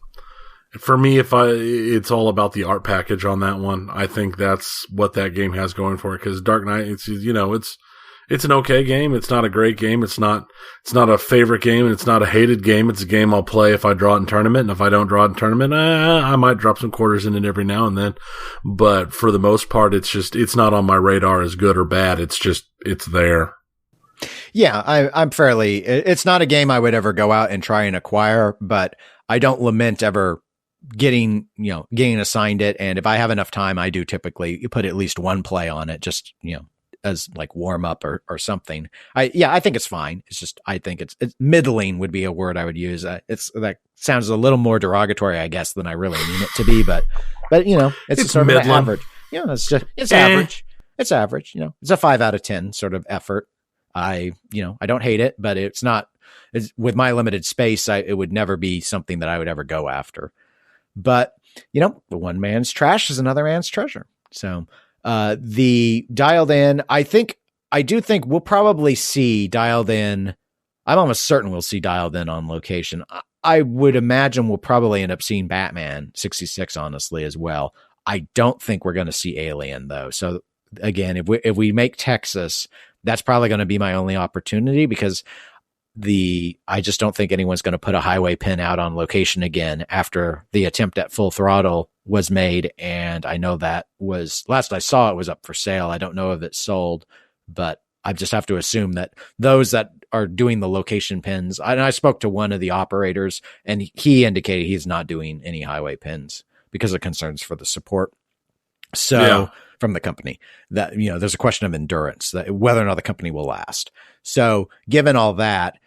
Speaker 1: For me, it's all about the art package on that one. I think that's what that game has going for it. Because Dark Knight, it's an okay game. It's not a great game. It's not a favorite game, and it's not a hated game. It's a game I'll play if I draw it in tournament, and if I don't draw it in tournament, I might drop some quarters in it every now and then. But for the most part, it's not on my radar as good or bad. It's there.
Speaker 2: Yeah, I'm fairly. It's not a game I would ever go out and try and acquire, but I don't lament ever getting assigned it. And if I have enough time, I do typically put at least one play on it, just, as like warm up or something. I think it's fine. It's just, I think it's middling would be a word I would use. That sounds a little more derogatory, I guess, than I really mean it to be, but it's sort of an average. It's average. It's average. It's a 5 out of 10 sort of effort. I don't hate it, but it's not, with my limited space, it would never be something that I would ever go after. But, the one man's trash is another man's treasure. So, the Dialed In, I do think we'll probably see Dialed In. I'm almost certain we'll see Dialed In on location. I would imagine we'll probably end up seeing Batman 66, honestly, as well. I don't think we're going to see Alien, though. So, again, if we make Texas, that's probably going to be my only opportunity, because I just don't think anyone's going to put a highway pin out on location again after the attempt at Full Throttle was made. And I know that was, last I saw, it was up for sale. I don't know if it sold, but I just have to assume that those that are doing the location pins. And I spoke to one of the operators, and he indicated he's not doing any highway pins because of concerns for the support. So from the company, that, there's a question of endurance, that whether or not the company will last. So given all that,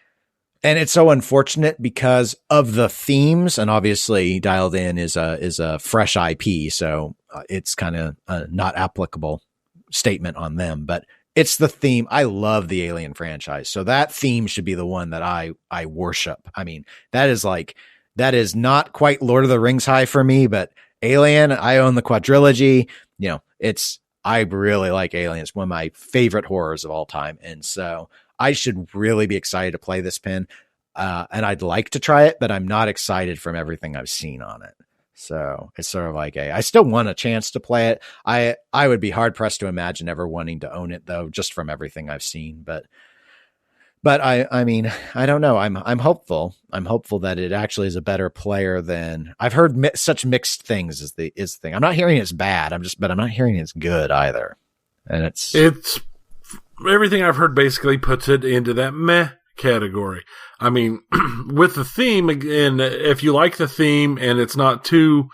Speaker 2: and it's so unfortunate because of the themes, and obviously Dialed In is a fresh IP, so it's kind of a not applicable statement on them, but it's the theme. I love the Alien franchise, so that theme should be the one that I worship. I mean, that is not quite Lord of the Rings high for me, but Alien, I own the quadrilogy. I really like Alien. It's one of my favorite horrors of all time, and so I should really be excited to play this pin, and I'd like to try it, but I'm not excited from everything I've seen on it. So it's sort of like I still want a chance to play it. I would be hard pressed to imagine ever wanting to own it, though, just from everything I've seen. But I mean, I don't know. I'm hopeful. I'm hopeful that it actually is a better player than I've heard. Such mixed things is the thing. I'm not hearing it's bad. But I'm not hearing it's good either. And it's
Speaker 1: everything I've heard basically puts it into that meh category. I mean, with the theme, and if you like the theme and it's not too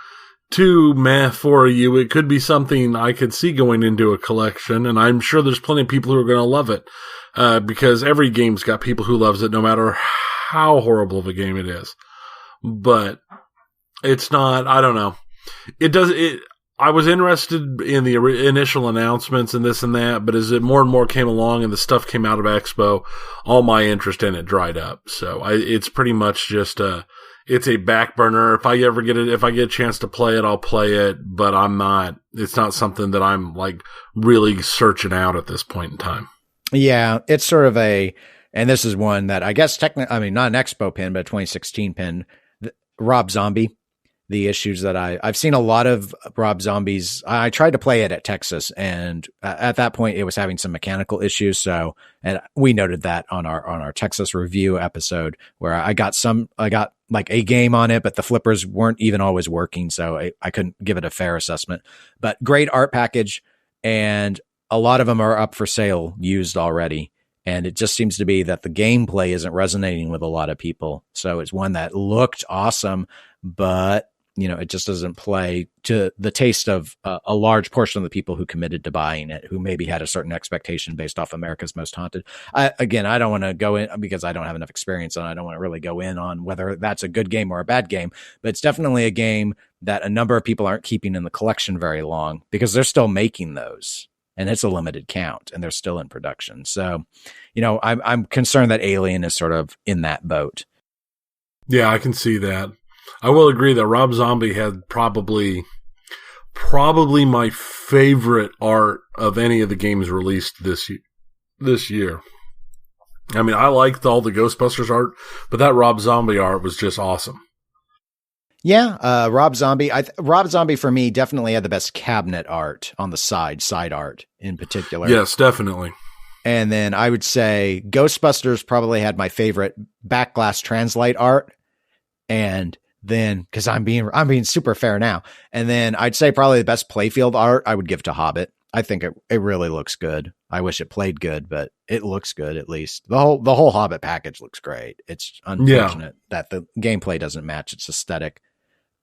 Speaker 1: meh for you, it could be something I could see going into a collection, and I'm sure there's plenty of people who are going to love it, because every game's got people who loves it no matter how horrible of a game it is. But it's not, I don't know. I was interested in the initial announcements and this and that, but as it more and more came along and the stuff came out of Expo, all my interest in it dried up. So it's pretty much just it's a back burner. If I get a chance to play it, I'll play it, but it's not something that I'm like really searching out at this point in time.
Speaker 2: Yeah, it's sort of and this is one that I guess not an Expo pin, but a 2016 pin, Rob Zombie. The issues that I've seen a lot of Rob Zombies. I tried to play it at Texas, and at that point it was having some mechanical issues. So, and we noted that on our Texas review episode, where I got like a game on it, but the flippers weren't even always working. So I couldn't give it a fair assessment, but great art package. And a lot of them are up for sale used already. And it just seems to be that the gameplay isn't resonating with a lot of people. So it's one that looked awesome, but it just doesn't play to the taste of a large portion of the people who committed to buying it, who maybe had a certain expectation based off America's Most Haunted. I don't want to go in because I don't have enough experience, and I don't want to really go in on whether that's a good game or a bad game, but it's definitely a game that a number of people aren't keeping in the collection very long because they're still making those, and it's a limited count, and they're still in production. So, I'm concerned that Alien is sort of in that boat.
Speaker 1: Yeah, I can see that. I will agree that Rob Zombie had probably my favorite art of any of the games released this year. I mean, I liked all the Ghostbusters art, but that Rob Zombie art was just awesome.
Speaker 2: Yeah, Rob Zombie. Rob Zombie for me definitely had the best cabinet art on the side art in particular.
Speaker 1: Yes, definitely.
Speaker 2: And then I would say Ghostbusters probably had my favorite backglass translate art, and then, because I'm being super fair now, and then I'd say probably the best playfield art I would give to Hobbit. I think it really looks good. I wish it played good, but it looks good at least. The whole Hobbit package looks great. It's unfortunate that the gameplay doesn't match its aesthetic.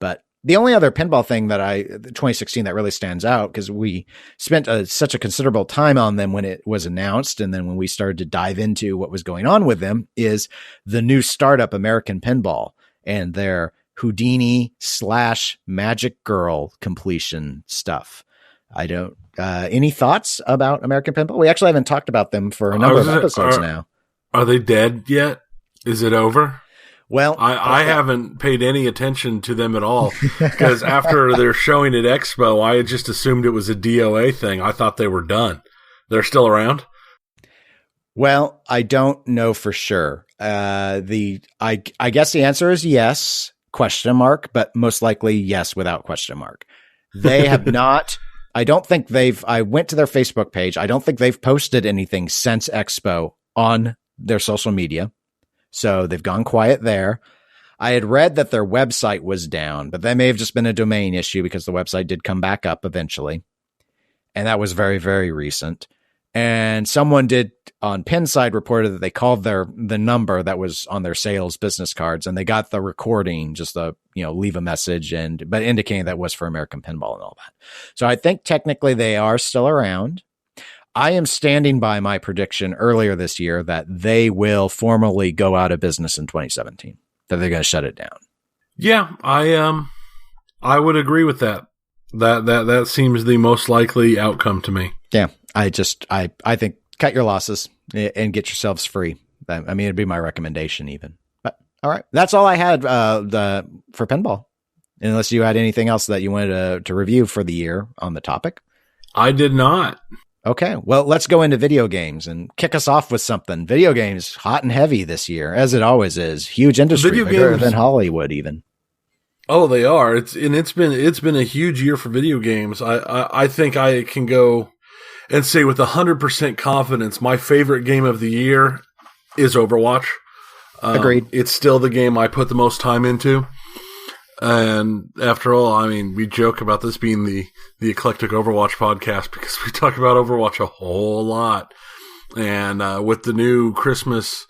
Speaker 2: But the only other pinball thing that 2016 that really stands out, because we spent such a considerable time on them when it was announced, and then when we started to dive into what was going on with them, is the new startup American Pinball and their Houdini / Magic Girl completion stuff. I don't. Any thoughts about American Pinball? We actually haven't talked about them for a number of episodes now.
Speaker 1: Are they dead yet? Is it over?
Speaker 2: Well,
Speaker 1: I haven't paid any attention to them at all, because after their showing at Expo, I had just assumed it was a DOA thing. I thought they were done. They're still around?
Speaker 2: Well, I don't know for sure. I guess the answer is yes, ? But most likely yes without question mark. They have not. I don't think I went to their Facebook page. I don't think they've posted anything since Expo on their social media. So they've gone quiet there. I had read that their website was down, but that may have just been a domain issue because the website did come back up eventually. And that was very, very recent. And someone did on Pinside reported that they called the number that was on their sales business cards, and they got the recording, just leave a message but indicating that was for American Pinball and all that. So I think technically they are still around. I am standing by my prediction earlier this year that they will formally go out of business in 2017, that they're going to shut it down.
Speaker 1: Yeah, I would agree with that. That seems the most likely outcome to me.
Speaker 2: Yeah, I think cut your losses and get yourselves free. I mean, it'd be my recommendation even. But all right, that's all I had for Pinball. Unless you had anything else that you wanted to review for the year on the topic.
Speaker 1: I did not.
Speaker 2: Okay, well, let's go into video games and kick us off with something. Video games, hot and heavy this year, as it always is. Huge industry, bigger than Hollywood even.
Speaker 1: Oh, they are. It's been a huge year for video games. I think I can go and say with 100% confidence, my favorite game of the year is Overwatch.
Speaker 2: Agreed.
Speaker 1: It's still the game I put the most time into. And after all, I mean, we joke about this being the Eclectic Overwatch podcast because we talk about Overwatch a whole lot. And with the new Christmas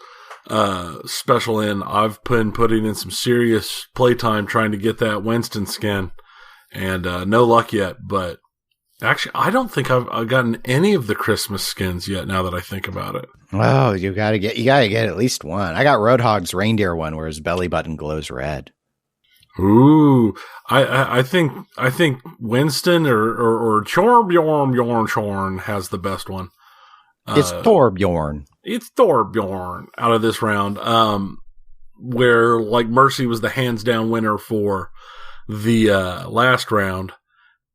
Speaker 1: special in, I've been putting in some serious playtime trying to get that Winston skin. And no luck yet, but actually, I don't think I've gotten any of the Christmas skins yet. Now that I think about it,
Speaker 2: oh, you gotta get at least one. I got Roadhog's reindeer one where his belly button glows red.
Speaker 1: Ooh, I think Winston or Torbjorn has the best one.
Speaker 2: It's Torbjorn.
Speaker 1: It's Torbjorn out of this round. Where like Mercy was the hands down winner for the last round.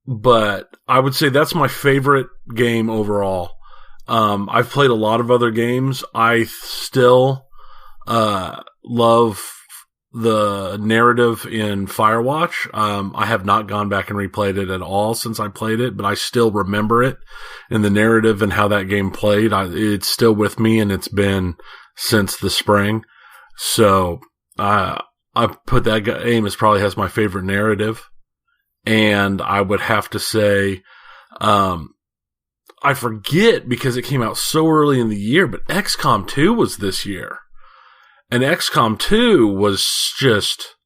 Speaker 1: But I would say that's my favorite game overall. I've played a lot of other games. I still love the narrative in Firewatch. I have not gone back and replayed it at all since I played it, but I still remember it and the narrative and how that game played. It's still with me, and it's been since the spring. So I put that game as probably has my favorite narrative. And I would have to say, I forget because it came out so early in the year, but XCOM 2 was this year. And XCOM 2 was just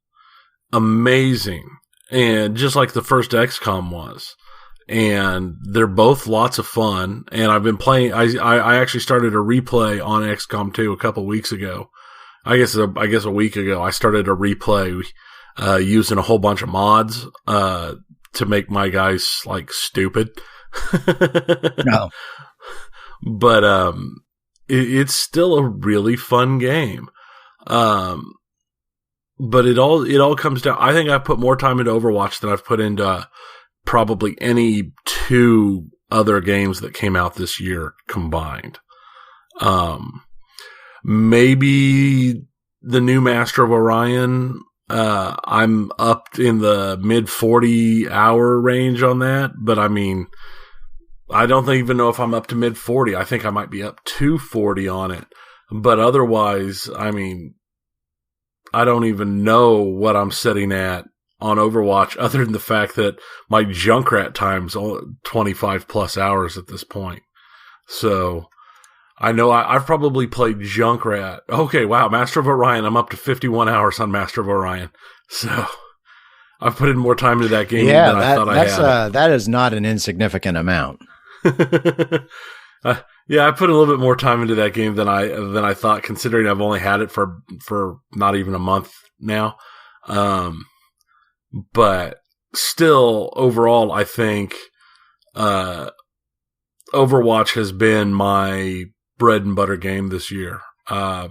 Speaker 1: amazing. And just like the first XCOM was. And they're both lots of fun. And I've been playing, I actually started a replay on XCOM 2 a couple weeks ago. I guess a week ago, I started a replay, using a whole bunch of mods, to make my guys like stupid.
Speaker 2: No.
Speaker 1: But, it's still a really fun game. But it all comes down. I think I've put more time into Overwatch than I've put into probably any two other games that came out this year combined. Maybe the new Master of Orion. I'm up in the mid 40 hour range on that, but I mean, I don't even know if I'm up to mid 40. I think I might be up to 40 on it. But otherwise, I mean, I don't even know what I'm sitting at on Overwatch other than the fact that my Junkrat time's 25 plus hours at this point. So I know I've probably played Junkrat. Okay, wow, Master of Orion. I'm up to 51 hours on Master of Orion. So I've put in more time into that game than I thought I had.
Speaker 2: That is not an insignificant amount.
Speaker 1: Yeah, I put a little bit more time into that game than I thought, considering I've only had it for not even a month now. But still, overall, I think Overwatch has been my bread and butter game this year. I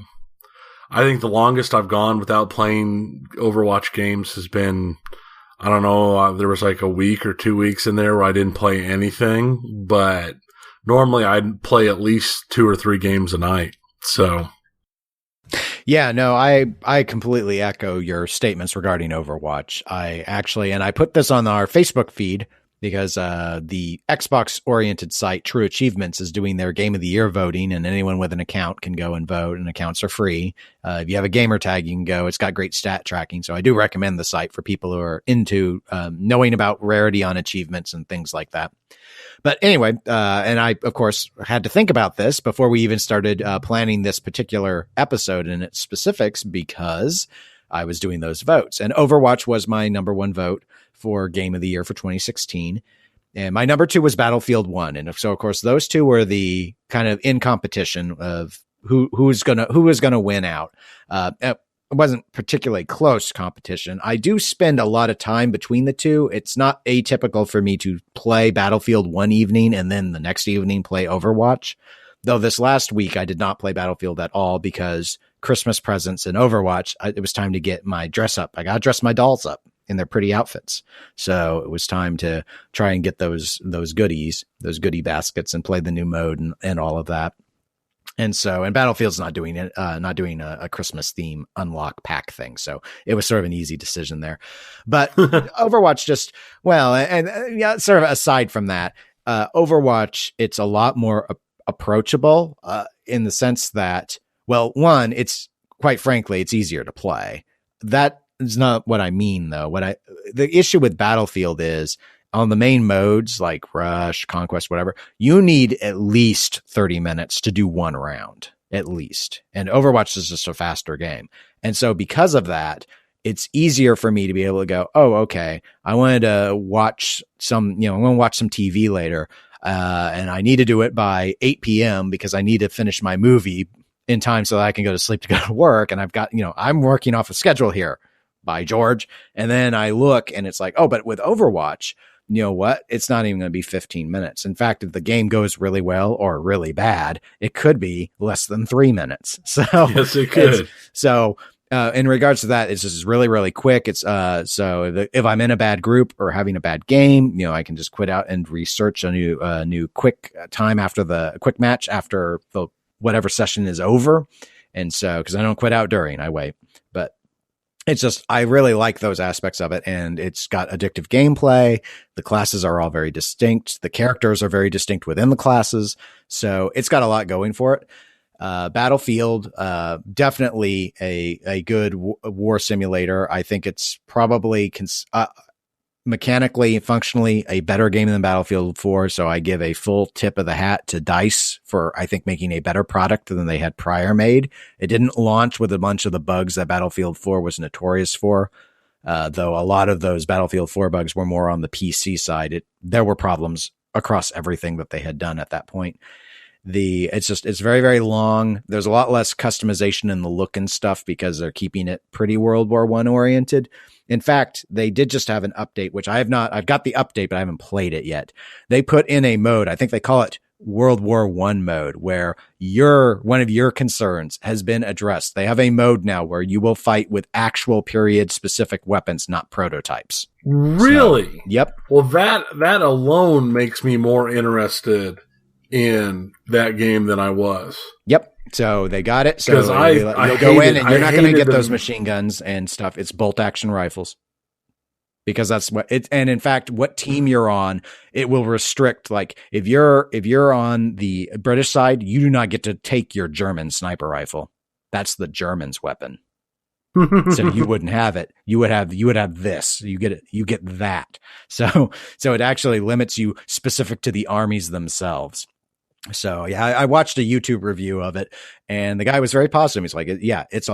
Speaker 1: think the longest I've gone without playing Overwatch games has been, I don't know, there was like a week or 2 weeks in there where I didn't play anything, but normally I'd play at least 2 or 3 games a night. So,
Speaker 2: yeah, no, I completely echo your statements regarding Overwatch. I put this on our Facebook feed because the Xbox-oriented site True Achievements is doing their Game of the Year voting, and anyone with an account can go and vote, and accounts are free. If you have a gamer tag, you can go. It's got great stat tracking, so I do recommend the site for people who are into knowing about rarity on achievements and things like that. But anyway, and I, of course, had to think about this before we even started planning this particular episode and its specifics, because I was doing those votes. And Overwatch was my number one vote for Game of the Year for 2016. And my number two was Battlefield 1. And so, of course, those two were the kind of in competition of who was gonna win out. It wasn't particularly close competition. I do spend a lot of time between the two. It's not atypical for me to play Battlefield one evening and then the next evening play Overwatch. Though this last week I did not play Battlefield at all because Christmas presents and Overwatch, it was time to get my dress up. I got to dress my dolls up in their pretty outfits. So it was time to try and get those goodies, those goodie baskets, and play the new mode and all of that. And so, and Battlefield's not doing a Christmas theme unlock pack thing. So it was sort of an easy decision there. But Overwatch just, well, and yeah, sort of aside from that, Overwatch, it's a lot more approachable in the sense that, well, one, it's quite frankly, it's easier to play. That is not what I mean, though. The issue with Battlefield is on the main modes like Rush, Conquest, whatever, you need at least 30 minutes to do one round, at least. And Overwatch is just a faster game. And so because of that, it's easier for me to be able to go, oh, okay, I wanted to watch some TV later. And I need to do it by 8 p.m. because I need to finish my movie in time so that I can go to sleep to go to work. And I've got, I'm working off a schedule here, by George. And then I look and it's like, oh, but with Overwatch, you know what? It's not even going to be 15 minutes. In fact, if the game goes really well or really bad, it could be less than 3 minutes. So
Speaker 1: yes, it could.
Speaker 2: So in regards to that, it's just really, really quick. It's so if I'm in a bad group or having a bad game, I can just quit out and research a new quick time after the quick match after the whatever session is over. And so, because I don't quit out during, I wait. But it's just, I really like those aspects of it, and it's got addictive gameplay. The classes are all very distinct. The characters are very distinct within the classes. So it's got a lot going for it. Battlefield, definitely a good war simulator. I think it's probably mechanically, functionally a better game than Battlefield 4. So I give a full tip of the hat to DICE for, I think, making a better product than they had prior made. It didn't launch with a bunch of the bugs that Battlefield 4 was notorious for. Though a lot of those Battlefield 4 bugs were more on the PC side. There were problems across everything that they had done at that point. It's very, very long. There's a lot less customization in the look and stuff because they're keeping it pretty World War I oriented. In fact, they did just have an update, which I have not. I've got the update, but I haven't played it yet. They put in a mode. I think they call it World War I mode, where one of your concerns has been addressed. They have a mode now where you will fight with actual period specific weapons, not prototypes.
Speaker 1: Really?
Speaker 2: So, yep.
Speaker 1: Well, that alone makes me more interested in that game than I was.
Speaker 2: Yep. So they got it. So you'll go in and you're not going to get those machine guns and stuff. It's bolt action rifles. Because that's what it, and in fact, what team you're on, it will restrict. Like if you're on the British side, you do not get to take your German sniper rifle. That's the Germans' weapon. So you wouldn't have it. You would have this. You get it. You get that. So it actually limits you specific to the armies themselves. So yeah, I watched a YouTube review of it, and the guy was very positive. He's like, yeah, in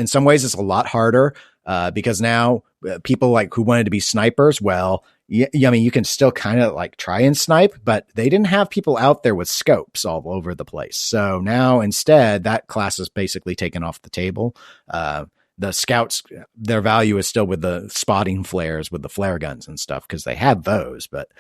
Speaker 2: some ways it's a lot harder, because now people like who wanted to be snipers, well, I mean, you can still kind of like try and snipe, but they didn't have people out there with scopes all over the place. So now instead that class is basically taken off the table. The scouts, their value is still with the spotting flares with the flare guns and stuff, because they had those, but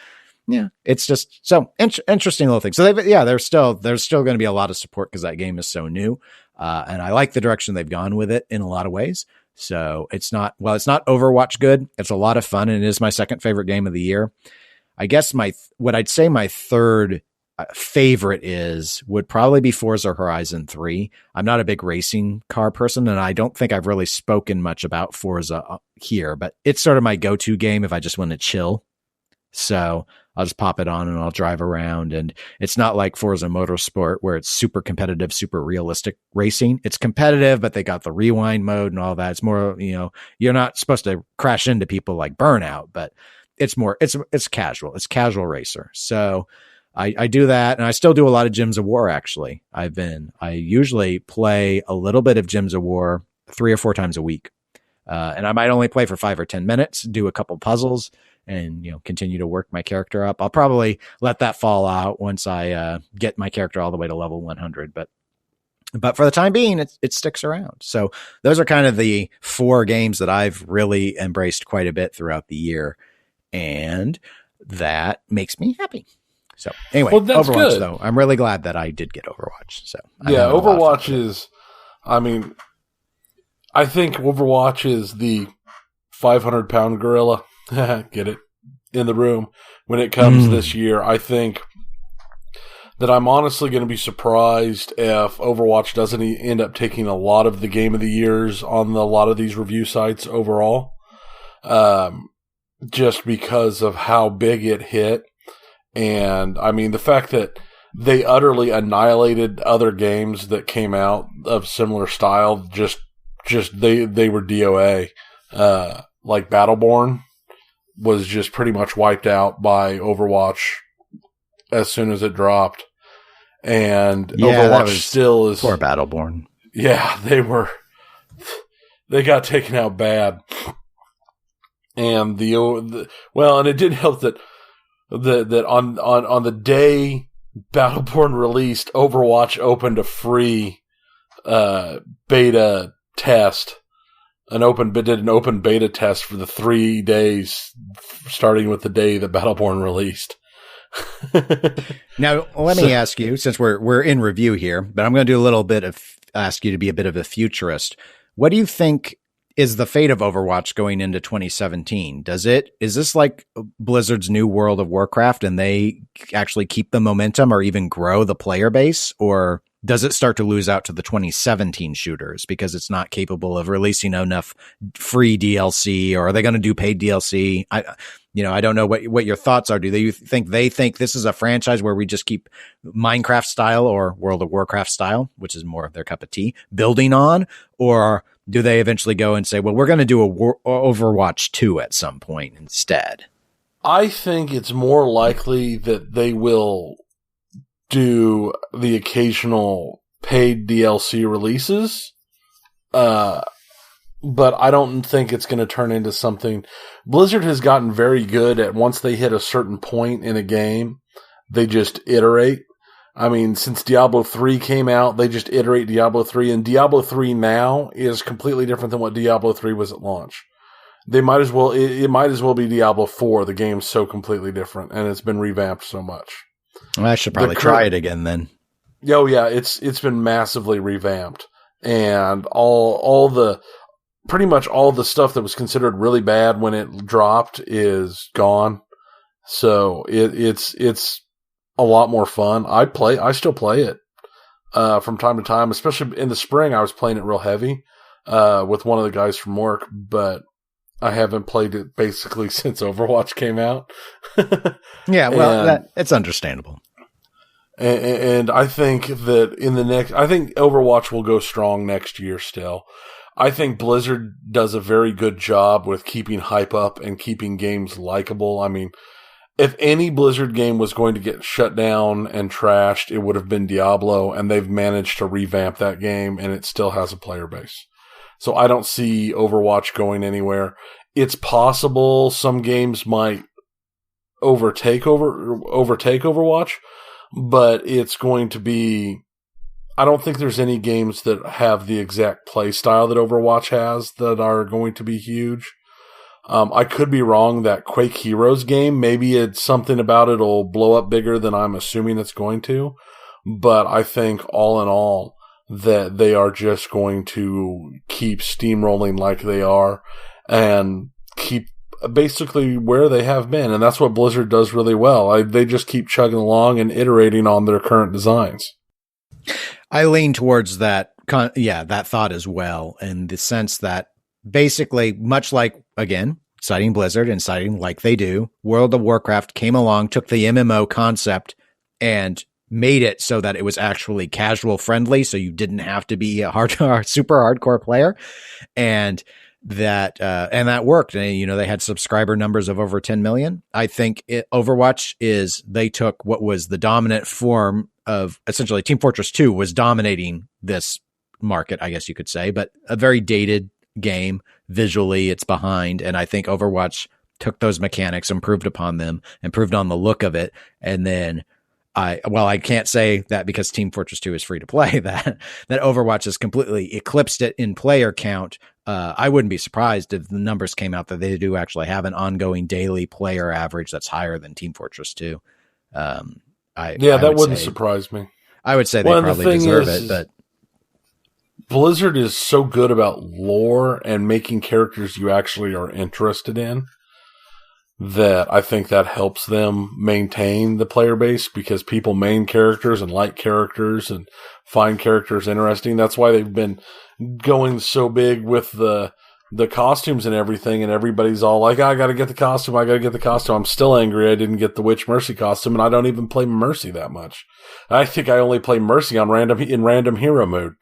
Speaker 2: yeah, it's just so interesting little thing. So there's still going to be a lot of support because that game is so new. And I like the direction they've gone with it in a lot of ways. So it's not Overwatch good. It's a lot of fun, and it is my second favorite game of the year. I guess what I'd say my third favorite would probably be Forza Horizon 3. I'm not a big racing car person, and I don't think I've really spoken much about Forza here, but it's sort of my go-to game if I just want to chill. So I'll just pop it on and I'll drive around. And it's not like Forza Motorsport where it's super competitive, super realistic racing. It's competitive, but they got the rewind mode and all that. It's more, you're not supposed to crash into people like Burnout, but it's more, it's casual. It's casual racer. So I do that, and I still do a lot of Gyms of War, actually. I usually play a little bit of Gyms of War 3 or 4 times a week. And I might only play for 5 or 10 minutes, do a couple puzzles, and continue to work my character up. I'll probably let that fall out once I get my character all the way to level 100. But for the time being, it sticks around. So those are kind of the 4 games that I've really embraced quite a bit throughout the year, and that makes me happy. So anyway, Overwatch good. Though, I'm really glad that I did get Overwatch. So
Speaker 1: Overwatch is, I think Overwatch is the 500-pound gorilla. Get it in the room when it comes this year. I think that I'm honestly going to be surprised if Overwatch doesn't end up taking a lot of the game of the years on a lot of these review sites overall, just because of how big it hit. And the fact that they utterly annihilated other games that came out of similar style, just they were DOA. Like Battleborn was just pretty much wiped out by Overwatch as soon as it dropped. And Overwatch still is
Speaker 2: poor Battleborn.
Speaker 1: Yeah, they got taken out bad. And and it did help that on the day Battleborn released, Overwatch opened a free beta test. Did an open beta test for the 3 days, starting with the day that Battleborn released.
Speaker 2: Now, let me ask you, since we're in review here, but I'm going to do a little bit of ask you to be a bit of a futurist. What do you think is the fate of Overwatch going into 2017? Is this like Blizzard's new World of Warcraft, and they actually keep the momentum or even grow the player base, or does it start to lose out to the 2017 shooters because it's not capable of releasing enough free DLC, or are they going to do paid DLC? I don't know what your thoughts are. Do they think this is a franchise where we just keep Minecraft style or World of Warcraft style, which is more of their cup of tea, building on, or do they eventually go and say, well, we're going to do a Overwatch 2 at some point instead?
Speaker 1: I think it's more likely that they will do the occasional paid DLC releases, but I don't think it's going to turn into something. Blizzard has gotten very good at, once they hit a certain point in a game, they just iterate. Since Diablo 3 came out, they just iterate Diablo 3, and Diablo 3 now is completely different than what Diablo 3 was at launch. It might as well be Diablo 4. The game's so completely different, and it's been revamped so much.
Speaker 2: Well, I should probably try it again then.
Speaker 1: Oh yeah, it's been massively revamped, and pretty much all the stuff that was considered really bad when it dropped is gone. So it's a lot more fun. I still play it from time to time, especially in the spring. I was playing it real heavy with one of the guys from work, but I haven't played it basically since Overwatch came out.
Speaker 2: Yeah, well, it's understandable.
Speaker 1: And I think that I think Overwatch will go strong next year still. I think Blizzard does a very good job with keeping hype up and keeping games likable. If any Blizzard game was going to get shut down and trashed, it would have been Diablo, and they've managed to revamp that game, and it still has a player base. So I don't see Overwatch going anywhere. It's possible some games might overtake Overwatch, but it's going to be... I don't think there's any games that have the exact play style that Overwatch has that are going to be huge. I could be wrong. That Quake Heroes game, maybe it's something about it'll blow up bigger than I'm assuming it's going to. But I think all in all that they are just going to keep steamrolling like they are and keep basically where they have been. And that's what Blizzard does really well. They just keep chugging along and iterating on their current designs.
Speaker 2: I lean towards that thought as well, in the sense that basically, much like, again, citing Blizzard and citing, like they do, World of Warcraft came along, took the MMO concept and made it so that it was actually casual friendly. So you didn't have to be a super hardcore player. And that worked. And, they had subscriber numbers of over 10 million. I think Overwatch they took what was the dominant form of essentially Team Fortress 2 was dominating this market, I guess you could say, but a very dated game. Visually, it's behind. And I think Overwatch took those mechanics, improved upon them, improved on the look of it. And then I can't say that because Team Fortress 2 is free to play that Overwatch has completely eclipsed it in player count. I wouldn't be surprised if the numbers came out that they do actually have an ongoing daily player average that's higher than Team Fortress 2.
Speaker 1: That wouldn't surprise me.
Speaker 2: I would say they probably deserve it, but
Speaker 1: Blizzard is so good about lore and making characters you actually are interested in that I think that helps them maintain the player base because people main characters and like characters and find characters interesting. That's why they've been going so big with the costumes and everything, and everybody's all like, I gotta get the costume, I'm still angry I didn't get the Witch Mercy costume, and I don't even play Mercy that much. I think I only play Mercy in random hero mode.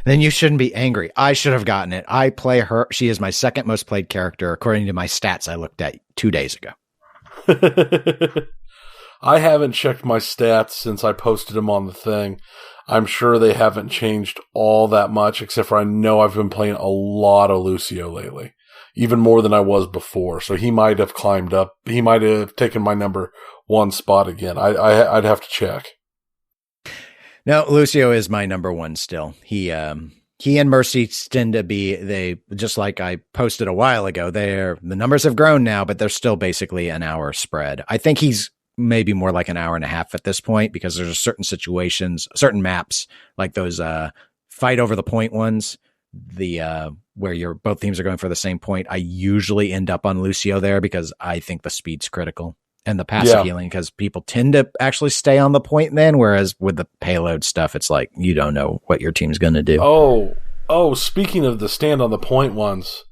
Speaker 2: Then you shouldn't be angry. I should have gotten it. I play her. She is my second most played character, according to my stats I looked at 2 days ago.
Speaker 1: I haven't checked my stats since I posted them on the thing. I'm sure they haven't changed all that much, except for I know I've been playing a lot of Lucio lately, even more than I was before. So he might have climbed up. He might have taken my number 1 spot again. I'd have to check.
Speaker 2: No, Lucio is my number 1 still. He and Mercy tend to be, just like I posted a while ago, the numbers have grown now, but they're still basically an hour spread. I think he's maybe more like an hour and a half at this point because there's certain situations, certain maps, like those fight over the point ones, where both teams are going for the same point. I usually end up on Lucio there because I think the speed's critical. And the passive healing, because people tend to actually stay on the point then, whereas with the payload stuff, it's like you don't know what your team's going to do.
Speaker 1: Oh, speaking of the stand on the point ones,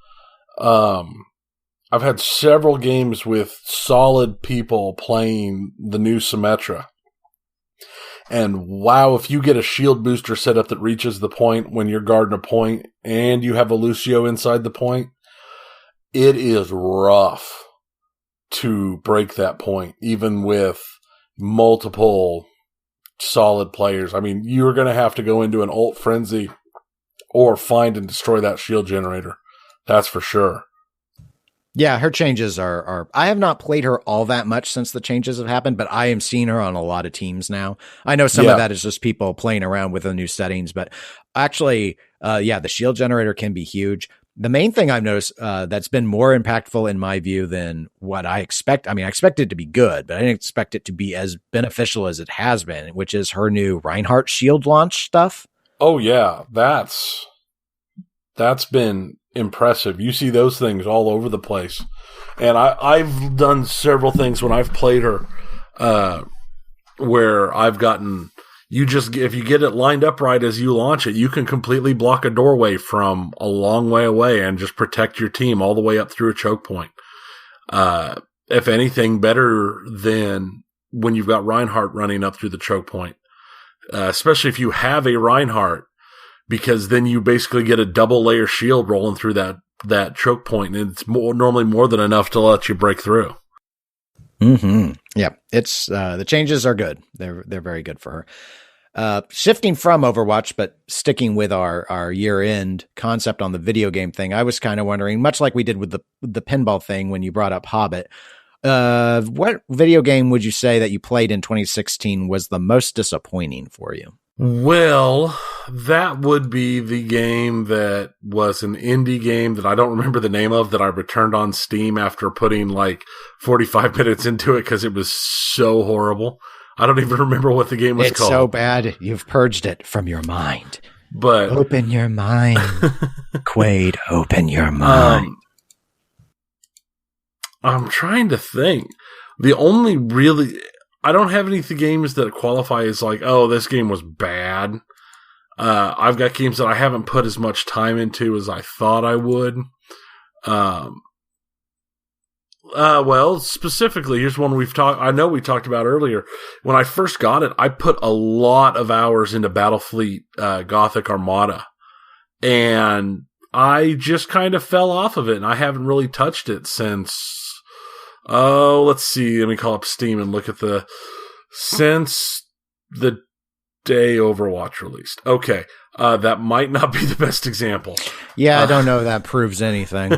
Speaker 1: I've had several games with solid people playing the new Symmetra. And wow, if you get a shield booster set up that reaches the point when you're guarding a point and you have a Lucio inside the point, it is rough to break that point, even with multiple solid players. I mean, you're going to have to go into an ult frenzy or find and destroy that shield generator. That's for sure.
Speaker 2: Yeah, her changes are I have not played her all that much since the changes have happened, but I am seeing her on a lot of teams now. I know some of that is just people playing around with the new settings, but actually, the shield generator can be huge. The main thing I've noticed that's been more impactful in my view than what I expect. I mean, I expect it to be good, but I didn't expect it to be as beneficial as it has been, which is her new Reinhardt shield launch stuff.
Speaker 1: Oh yeah, that's been impressive. You see those things all over the place. And I've done several things when I've played her where I've gotten... if you get it lined up right as you launch it, you can completely block a doorway from a long way away and just protect your team all the way up through a choke point. If anything, better than when you've got Reinhardt running up through the choke point. Especially if you have a Reinhardt, because then you basically get a double layer shield rolling through that choke point, and it's normally more than enough to let you break through.
Speaker 2: Mm-hmm. Yeah, it's the changes are good. They're very good for her. Shifting from Overwatch, but sticking with our year-end concept on the video game thing, I was kind of wondering, much like we did with the pinball thing when you brought up Hobbit, what video game would you say that you played in 2016 was the most disappointing for you?
Speaker 1: Well, that would be the game that was an indie game that I don't remember the name of, that I returned on Steam after putting like 45 minutes into it because it was so horrible. I don't even remember what the game was called. It's
Speaker 2: so bad, you've purged it from your mind.
Speaker 1: But
Speaker 2: open your mind, Quaid, open your mind.
Speaker 1: I'm trying to think. The only really... I don't have any games that qualify as like, oh, this game was bad. I've got games that I haven't put as much time into as I thought I would. Well, specifically, here's one I know we talked about earlier. When I first got it, I put a lot of hours into Battlefleet, Gothic Armada. And I just kind of fell off of it, and I haven't really touched it since, let's see, let me call up Steam and look at since the day Overwatch released. Okay, that might not be the best example.
Speaker 2: Yeah, I don't know if that proves anything.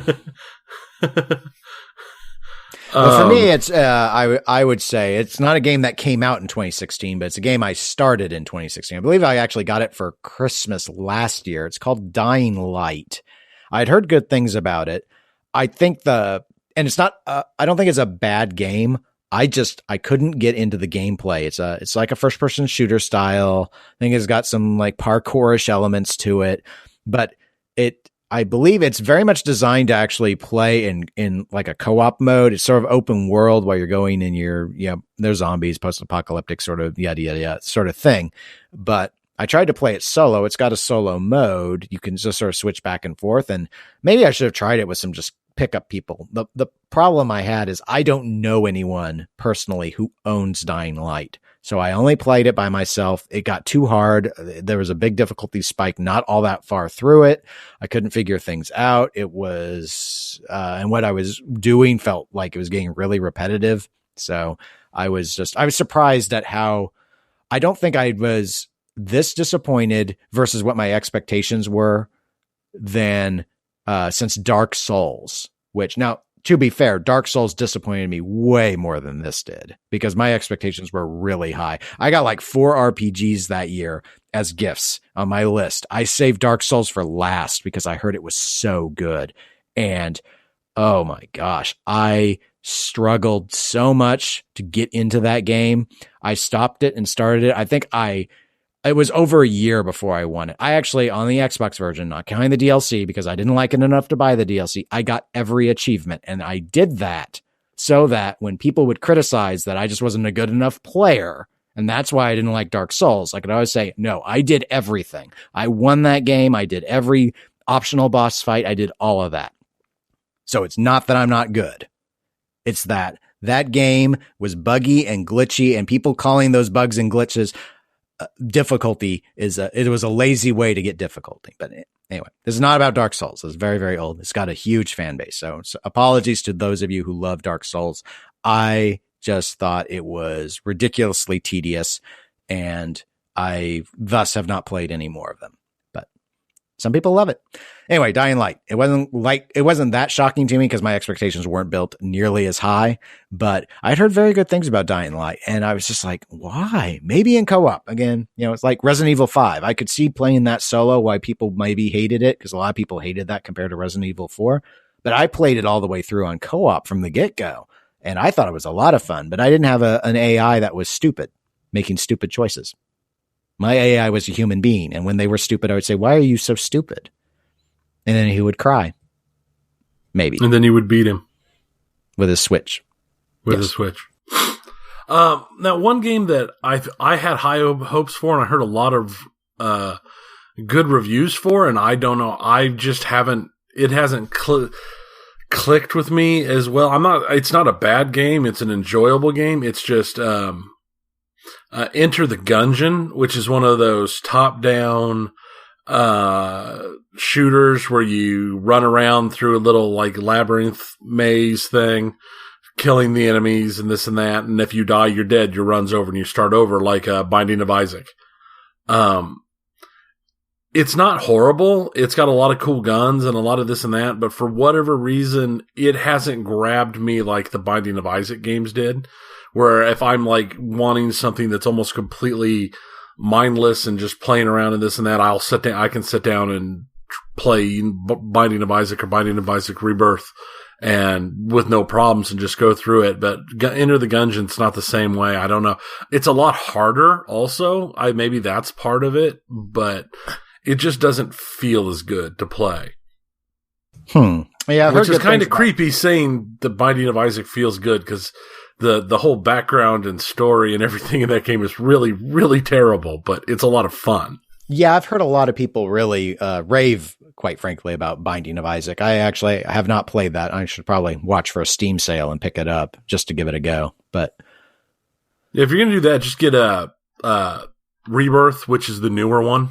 Speaker 2: But for me, it's I would say it's not a game that came out in 2016, but it's a game I started in 2016. I believe I actually got it for Christmas last year. It's called Dying Light. I'd heard good things about it. I think and it's not. I don't think it's a bad game. I couldn't get into the gameplay. It's like a first person shooter style. I think it's got some like parkourish elements to it, but I believe it's very much designed to actually play in like a co-op mode. It's sort of open world while you're going in there's zombies, post-apocalyptic sort of yada, yada, yada sort of thing. But I tried to play it solo. It's got a solo mode. You can just sort of switch back and forth. And maybe I should have tried it with some just pickup people. The problem I had is I don't know anyone personally who owns Dying Light. So I only played it by myself. It got too hard. There was a big difficulty spike not all that far through it. I couldn't figure things out. It was, and what I was doing felt like it was getting really repetitive. So I was surprised at how, I don't think I was this disappointed versus what my expectations were than since Dark Souls, which now, to be fair, Dark Souls disappointed me way more than this did because my expectations were really high. I got like 4 RPGs that year as gifts on my list. I saved Dark Souls for last because I heard it was so good. And oh my gosh, I struggled so much to get into that game. I stopped it and started it. I think it was over a year before I won it. I actually, on the Xbox version, not counting the DLC, because I didn't like it enough to buy the DLC, I got every achievement. And I did that so that when people would criticize that I just wasn't a good enough player, and that's why I didn't like Dark Souls, I could always say, no, I did everything. I won that game. I did every optional boss fight. I did all of that. So it's not that I'm not good. It's that game was buggy and glitchy, and people calling those bugs and glitches difficulty it was a lazy way to get difficulty. But anyway, this is not about Dark Souls. It's very, very old. It's got a huge fan base. So apologies to those of you who love Dark Souls. I just thought it was ridiculously tedious, and I thus have not played any more of them. But some people love it. Anyway, Dying Light. It wasn't that shocking to me because my expectations weren't built nearly as high, but I'd heard very good things about Dying Light, and I was just like, why? Maybe in co-op. Again, it's like Resident Evil 5. I could see playing that solo, why people maybe hated it, because a lot of people hated that compared to Resident Evil 4, but I played it all the way through on co-op from the get-go, and I thought it was a lot of fun, but I didn't have an AI that was stupid, making stupid choices. My AI was a human being, and when they were stupid, I would say, why are you so stupid? And then he would cry. Maybe.
Speaker 1: And then you would beat him.
Speaker 2: With his Switch.
Speaker 1: With his Switch. Now, one game that I had high hopes for, and I heard a lot of good reviews for, and I don't know, I just haven't, it hasn't clicked with me as well. It's not a bad game. It's an enjoyable game. It's just Enter the Gungeon, which is one of those top-down shooters where you run around through a little like labyrinth maze thing, killing the enemies and this and that. And if you die, you're dead. Your run's over and you start over like Binding of Isaac. It's not horrible. It's got a lot of cool guns and a lot of this and that, but for whatever reason, it hasn't grabbed me like the Binding of Isaac games did, where if I'm like wanting something that's almost completely mindless and just playing around and this and that, I can sit down and play Binding of Isaac or Binding of Isaac Rebirth and with no problems and just go through it. But Enter the Gungeon, it's not the same way. I don't know. It's a lot harder also. Maybe that's part of it, but it just doesn't feel as good to play.
Speaker 2: Yeah,
Speaker 1: which is kind of creepy saying the Binding of Isaac feels good because the whole background and story and everything in that game is really, really terrible, but it's a lot of fun.
Speaker 2: Yeah, I've heard a lot of people really rave quite frankly, about Binding of Isaac. I have not played that. I should probably watch for a Steam sale and pick it up just to give it a go. But
Speaker 1: if you're going to do that, just get a Rebirth, which is the newer one.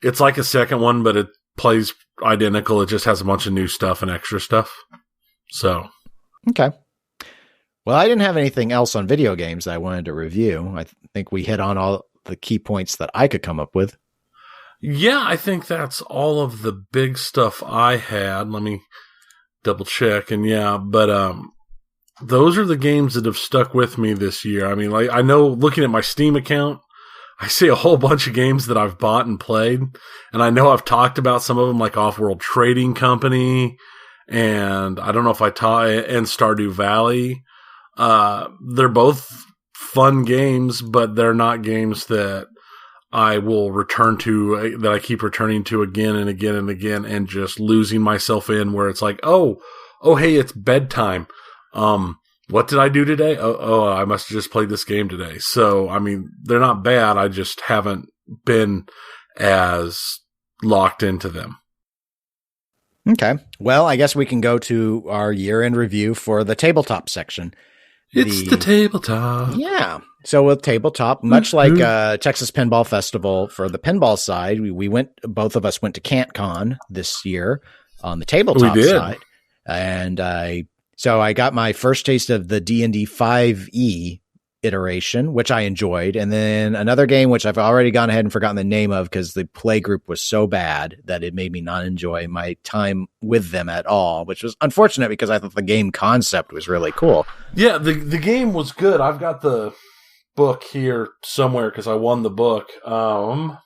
Speaker 1: It's like a second one, but it plays identical. It just has a bunch of new stuff and extra stuff. So,
Speaker 2: okay. Well, I didn't have anything else on video games that I wanted to review. I think we hit on all the key points that I could come up with.
Speaker 1: Yeah, I think that's all of the big stuff I had. Let me double check. And those are the games that have stuck with me this year. I mean, like, I know looking at my Steam account, I see a whole bunch of games that I've bought and played. And I know I've talked about some of them, like Off-World Trading Company. And I don't know if and Stardew Valley. They're both fun games, but they're not games that I will return to, that I keep returning to again and again and again, and just losing myself in where it's like, oh, hey, it's bedtime. What did I do today? Oh, I must have just played this game today. So, I mean, they're not bad. I just haven't been as locked into them.
Speaker 2: Okay. Well, I guess we can go to our year-end review for the tabletop section.
Speaker 1: It's the tabletop.
Speaker 2: Yeah. So with tabletop, much like Texas Pinball Festival for the pinball side, both of us went to CantCon this year on the tabletop side. And I got my first taste of the D&D 5e iteration, which I enjoyed. And then another game, which I've already gone ahead and forgotten the name of because the play group was so bad that it made me not enjoy my time with them at all, which was unfortunate because I thought the game concept was really cool.
Speaker 1: Yeah, the game was good. I've got the book here somewhere because I won the book. Yeah,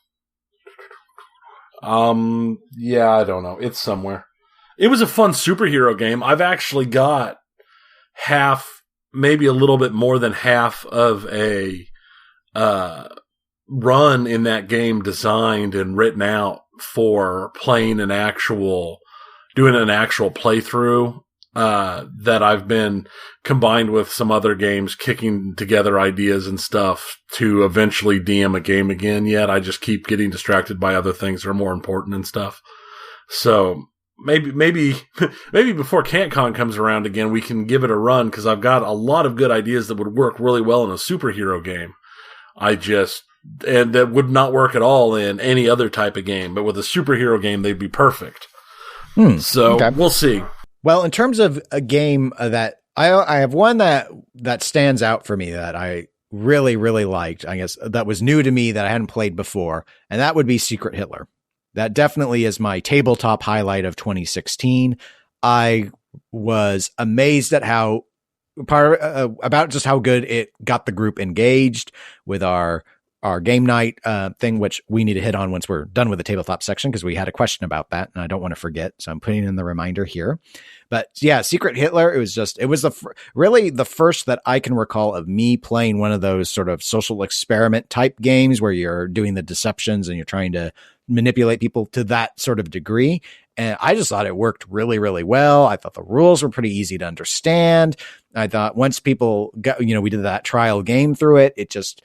Speaker 1: I don't know. It's somewhere. It was a fun superhero game. I've actually got maybe a little bit more than half of a run in that game designed and written out for doing an actual playthrough that I've been combined with some other games, kicking together ideas and stuff to eventually DM a game again. Yet I just keep getting distracted by other things that are more important and stuff. So maybe before CantCon comes around again, we can give it a run, because I've got a lot of good ideas that would work really well in a superhero game. And that would not work at all in any other type of game, but with a superhero game, they'd be perfect. We'll see.
Speaker 2: Well, in terms of a game that I have one that stands out for me that I really, really liked, I guess that was new to me that I hadn't played before, and that would be Secret Hitler. That definitely is my tabletop highlight of 2016. I was amazed at about just how good it got the group engaged with our game night thing, which we need to hit on once we're done with the tabletop section, because we had a question about that and I don't want to forget. So I'm putting in the reminder here. But yeah, Secret Hitler, it was really the first that I can recall of me playing one of those sort of social experiment type games where you're doing the deceptions and you're trying to manipulate people to that sort of degree. And I just thought it worked really, really well. I thought the rules were pretty easy to understand. I thought once people got, we did that trial game through it, it just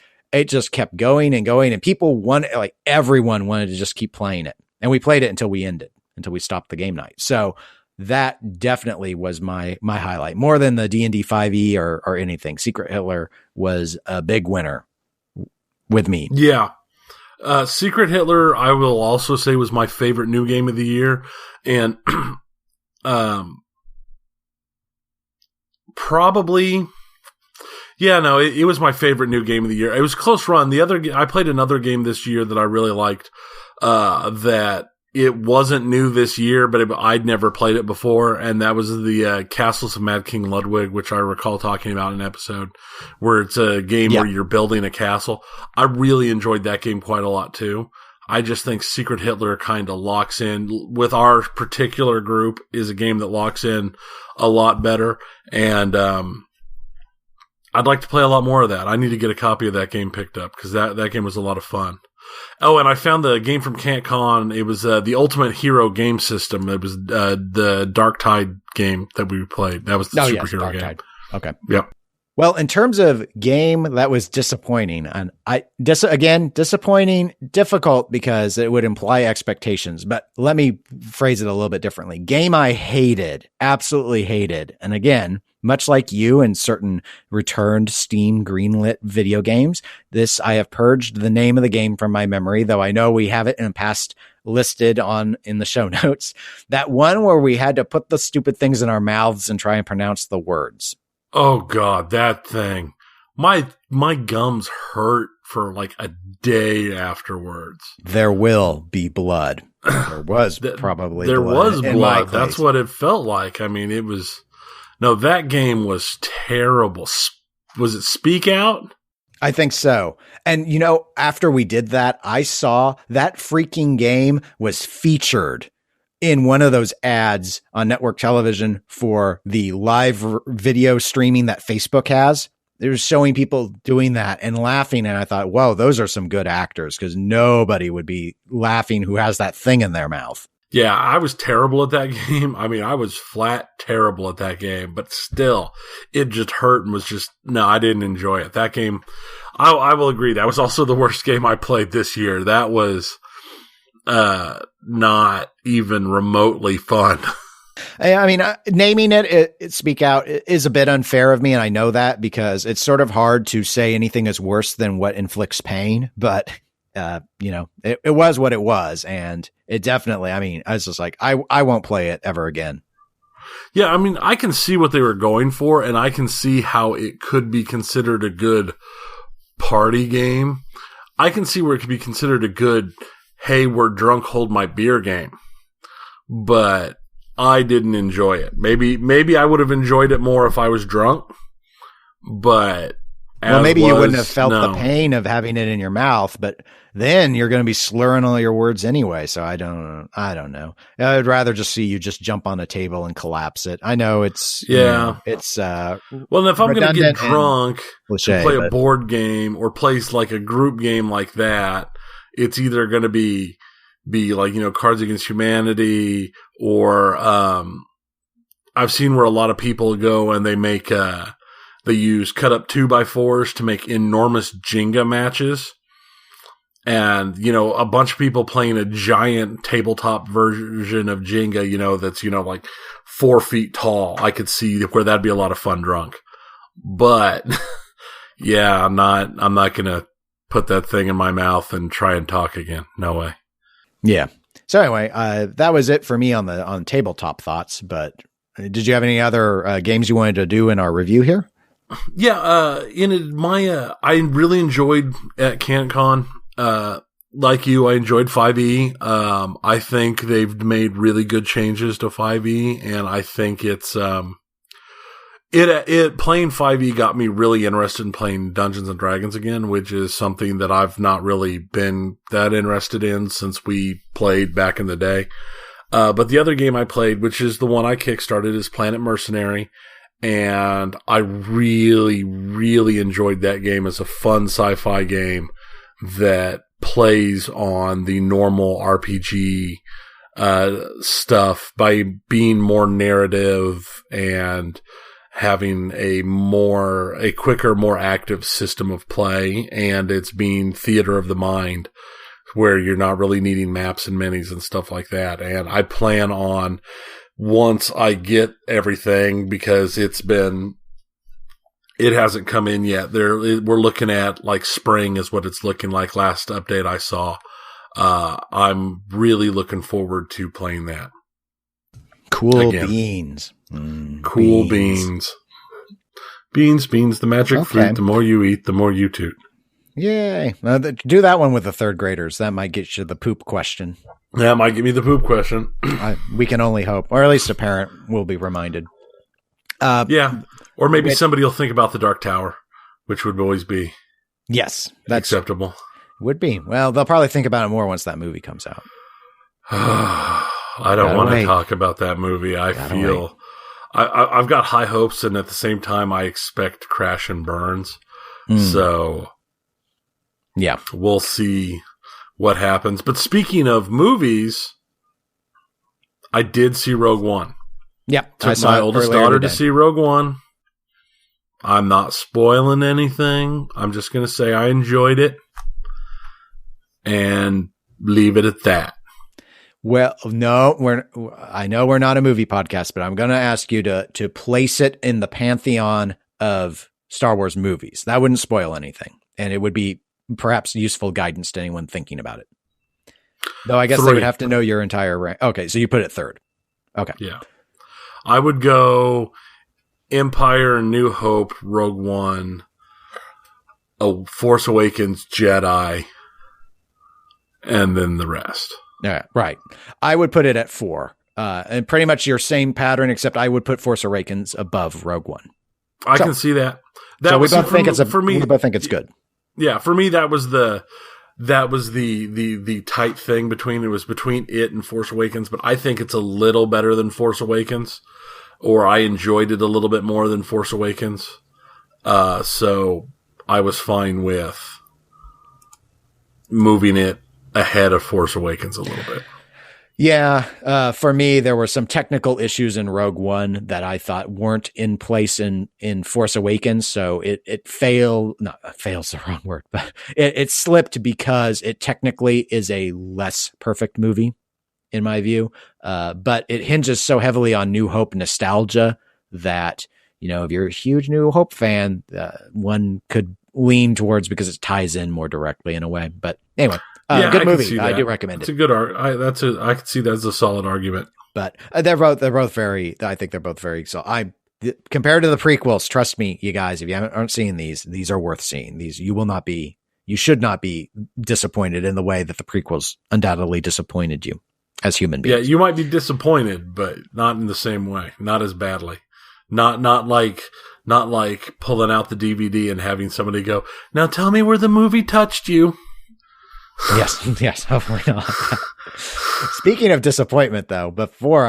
Speaker 2: kept going and going, and everyone wanted to just keep playing it. And we played it until we stopped the game night. So that definitely was my highlight, more than the D&D 5e or anything. Secret Hitler was a big winner with me.
Speaker 1: Yeah. Secret Hitler, I will also say, was my favorite new game of the year. And probably, it was my favorite new game of the year. It was a close run. I played another game this year that I really liked, that it wasn't new this year, but I'd never played it before, and that was the Castles of Mad King Ludwig, which I recall talking about in an episode, where it's a game where you're building a castle. I really enjoyed that game quite a lot, too. I just think Secret Hitler kind of locks in, with our particular group, is a game that locks in a lot better, and I'd like to play a lot more of that. I need to get a copy of that game picked up, because that game was a lot of fun. Oh, and I found the game from CantCon. It was the Ultimate Hero game system. It was the Dark Tide game that we played. That was the superhero game. Tide.
Speaker 2: Okay.
Speaker 1: Yep.
Speaker 2: Well, in terms of game that was disappointing, and disappointing, difficult because it would imply expectations. But let me phrase it a little bit differently. Game I hated, absolutely hated. And again, much like you and certain returned Steam greenlit video games, this I have purged the name of the game from my memory, though I know we have it in the past listed in the show notes. That one where we had to put the stupid things in our mouths and try and pronounce the words.
Speaker 1: Oh God, that thing. My gums hurt for like a day afterwards.
Speaker 2: There will be blood. There was probably
Speaker 1: there
Speaker 2: blood
Speaker 1: was blood. That's what it felt like. I mean, that game was terrible. Was it Speak Out?
Speaker 2: I think so. And after we did that, I saw that freaking game was featured in one of those ads on network television for the live video streaming that Facebook has. It was showing people doing that and laughing. And I thought, whoa, those are some good actors, because nobody would be laughing who has that thing in their mouth.
Speaker 1: Yeah, I was terrible at that game. I mean, I was flat terrible at that game, but still, it just hurt and was just, no, I didn't enjoy it. That game, I will agree, that was also the worst game I played this year. That was not even remotely fun.
Speaker 2: I mean, naming it Speak Out is a bit unfair of me, and I know that, because it's sort of hard to say anything is worse than what inflicts pain, but it was what it was, and it definitely, I mean, I was just like, I won't play it ever again.
Speaker 1: Yeah, I mean, I can see what they were going for, and I can see how it could be considered a good party game. I can see where it could be considered a good, hey, we're drunk, hold my beer game. But I didn't enjoy it. Maybe I would have enjoyed it more if I was drunk, but
Speaker 2: maybe you wouldn't have felt the pain of having it in your mouth, but then you're going to be slurring all your words anyway. So I don't know. I'd rather just see you just jump on a table and collapse it. I know it's, well, if
Speaker 1: I'm going to get drunk and play a board game or play like a group game like that, it's either going to be like, Cards Against Humanity, or I've seen where a lot of people go and they make they use cut up 2x4s to make enormous Jenga matches. And, a bunch of people playing a giant tabletop version of Jenga, that's, like 4 feet tall. I could see where that'd be a lot of fun drunk. But yeah, I'm not going to put that thing in my mouth and try and talk again. No way.
Speaker 2: Yeah. So anyway, that was it for me on tabletop thoughts, but did you have any other games you wanted to do in our review here?
Speaker 1: Yeah, I really enjoyed at CanCon. Like you, I enjoyed 5e. I think they've made really good changes to 5e, and I think it's playing 5e got me really interested in playing Dungeons and Dragons again, which is something that I've not really been that interested in since we played back in the day. But the other game I played, which is the one I kickstarted, is Planet Mercenary. And I really, really enjoyed that game as a fun sci-fi game that plays on the normal RPG stuff by being more narrative and having a quicker, more active system of play. And it's being theater of the mind, where you're not really needing maps and minis and stuff like that. And I plan on, once I get everything, because it hasn't come in yet. We're looking at like spring is what it's looking like. Last update I saw. I'm really looking forward to playing that.
Speaker 2: Cool again. Beans.
Speaker 1: Cool beans. Beans, the magic fruit. The more you eat, the more you toot.
Speaker 2: Yay. Do that one with the third graders. That might get you the poop question.
Speaker 1: That might give me the poop question.
Speaker 2: We can only hope, or at least a parent will be reminded.
Speaker 1: Yeah. Or maybe somebody will think about the Dark Tower, which would always be
Speaker 2: that's
Speaker 1: acceptable.
Speaker 2: Would be. Well, they'll probably think about it more once that movie comes out.
Speaker 1: I don't want to talk about that movie. I've got high hopes, and at the same time, I expect crash and burns. So,
Speaker 2: yeah,
Speaker 1: we'll see what happens. But speaking of movies, I did see Rogue One.
Speaker 2: Yep.
Speaker 1: Took my oldest daughter to see Rogue One. I'm not spoiling anything. I'm just going to say I enjoyed it and leave it at that.
Speaker 2: Well, no, I know we're not a movie podcast, but I'm going to ask you to place it in the pantheon of Star Wars movies. That wouldn't spoil anything, and it would be perhaps useful guidance to anyone thinking about it. Though I guess
Speaker 1: 3.
Speaker 2: they would have to know your entire rank. Okay, so you put it third. Okay.
Speaker 1: Yeah. I would go Empire, New Hope, Rogue One, Force Awakens, Jedi, and then the rest.
Speaker 2: Yeah, right. I would put it at 4. And pretty much your same pattern, except I would put Force Awakens above Rogue One.
Speaker 1: I can see that.
Speaker 2: So we both think we both think it's good.
Speaker 1: Yeah, for me that was the tight thing between it and Force Awakens, but I think it's a little better than Force Awakens, or I enjoyed it a little bit more than Force Awakens. So I was fine with moving it ahead of Force Awakens a little bit.
Speaker 2: Yeah, for me, there were some technical issues in Rogue One that I thought weren't in place in Force Awakens. So it failed. No, fail's the wrong word, but it slipped because it technically is a less perfect movie, in my view. But it hinges so heavily on New Hope nostalgia that, if you're a huge New Hope fan, one could lean towards because it ties in more directly in a way. But anyway. Good movie. I do recommend it.
Speaker 1: It's a good I could see that as a solid argument.
Speaker 2: But they're both very. I think they're both very. So compared to the prequels, trust me, you guys, if you aren't seeing these are worth seeing. You should not be disappointed in the way that the prequels undoubtedly disappointed you as human beings.
Speaker 1: Yeah, you might be disappointed, but not in the same way, not as badly, not like pulling out the DVD and having somebody go, "Now tell me where the movie touched you."
Speaker 2: Yes, hopefully not. Speaking of disappointment, though, before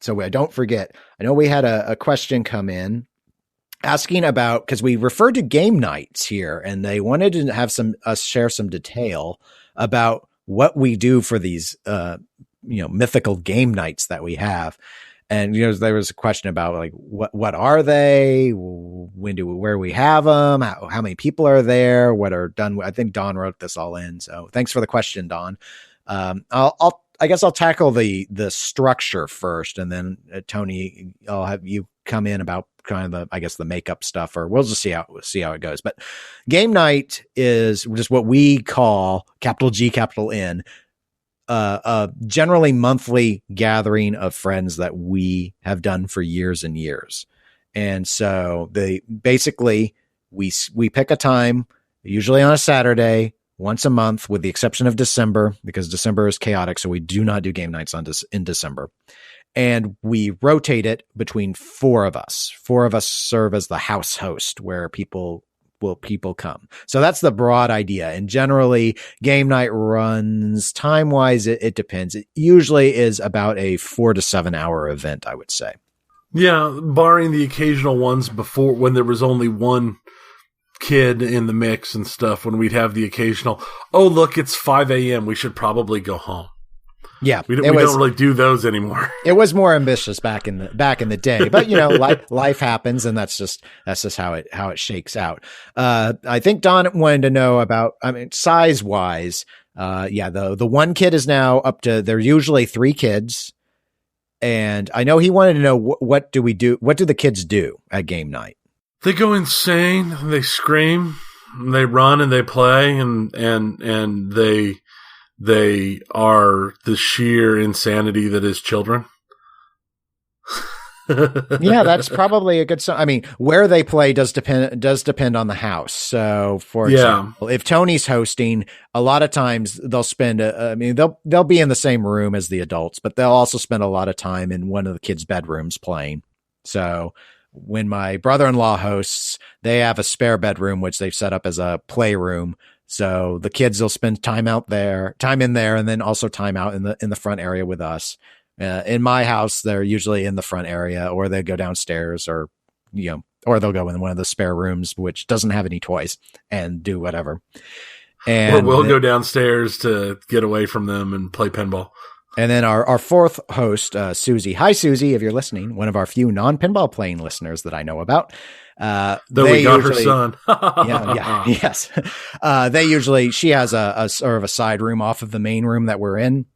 Speaker 2: so I don't forget, I know we had a question come in asking about, because we referred to game nights here, and they wanted to have us share some detail about what we do for these, mythical game nights that we have. And, there was a question about like, what are they? Where we have them? How many people are there? What are done? I think Don wrote this all in. So thanks for the question, Don. I guess I'll tackle the structure first, and then Tony, I'll have you come in about kind of the makeup stuff, or we'll just see how it goes. But game night is just what we call capital G, capital N, a generally monthly gathering of friends that we have done for years and years. And so we pick a time, usually on a Saturday, once a month, with the exception of December, because December is chaotic. So we do not do game nights in December. And we rotate it between 4 of us. 4 of us serve as the house host, where people come. So that's the broad idea. And generally, game night runs time-wise, it depends. It usually is about a 4 to 7 hour event, I would say.
Speaker 1: Yeah, barring the occasional ones before, when there was only one kid in the mix and stuff, when we'd have the occasional, oh, look, it's 5 a.m., we should probably go home.
Speaker 2: Yeah,
Speaker 1: we don't really do those anymore.
Speaker 2: It was more ambitious back in the day, but life happens, and that's just how it shakes out. I think Don wanted to know about, size wise. The one kid is now up to, they're usually 3 kids, and I know he wanted to know what do we do? What do the kids do at game night?
Speaker 1: They go insane. They scream. They run and they play, and they are the sheer insanity that is children.
Speaker 2: Yeah, that's probably a good sign. Where they play does depend on the house. So, for example, if Tony's hosting, a lot of times they'll spend they'll be in the same room as the adults, but they'll also spend a lot of time in one of the kids' bedrooms playing. So when my brother-in-law hosts, they have a spare bedroom which they've set up as a playroom. So the kids will spend time in there, and then also time out in the front area with us. In my house, they're usually in the front area, or they go downstairs, or they'll go in one of the spare rooms, which doesn't have any toys, and do whatever. And
Speaker 1: or we'll go downstairs to get away from them and play pinball.
Speaker 2: And then our fourth host, Susie. Hi, Susie, if you're listening, one of our few non-pinball playing listeners that I know about.
Speaker 1: Though we got her son.
Speaker 2: Yes. She has a sort of a side room off of the main room that we're in,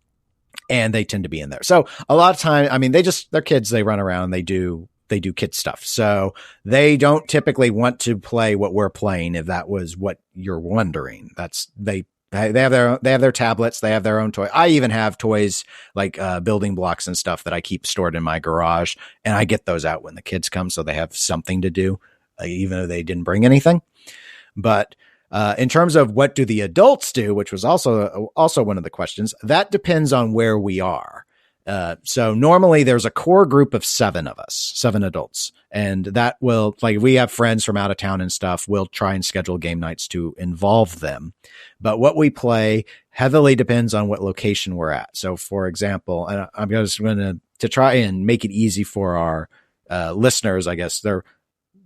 Speaker 2: and they tend to be in there. So a lot of time, I mean, they're kids, they run around, they do kid stuff. So they don't typically want to play what we're playing. If that was what you're wondering, they have their tablets. They have their own toy. I even have toys like building blocks and stuff that I keep stored in my garage, and I get those out when the kids come, so they have something to do, even though they didn't bring anything. But in terms of what do the adults do, which was also one of the questions, that depends on where we are. So normally there's a core group of 7 of us, 7 adults, and that will, like, we have friends from out of town and stuff. We'll try and schedule game nights to involve them. But what we play heavily depends on what location we're at. So for example, and I'm just going to try and make it easy for our listeners, I guess they're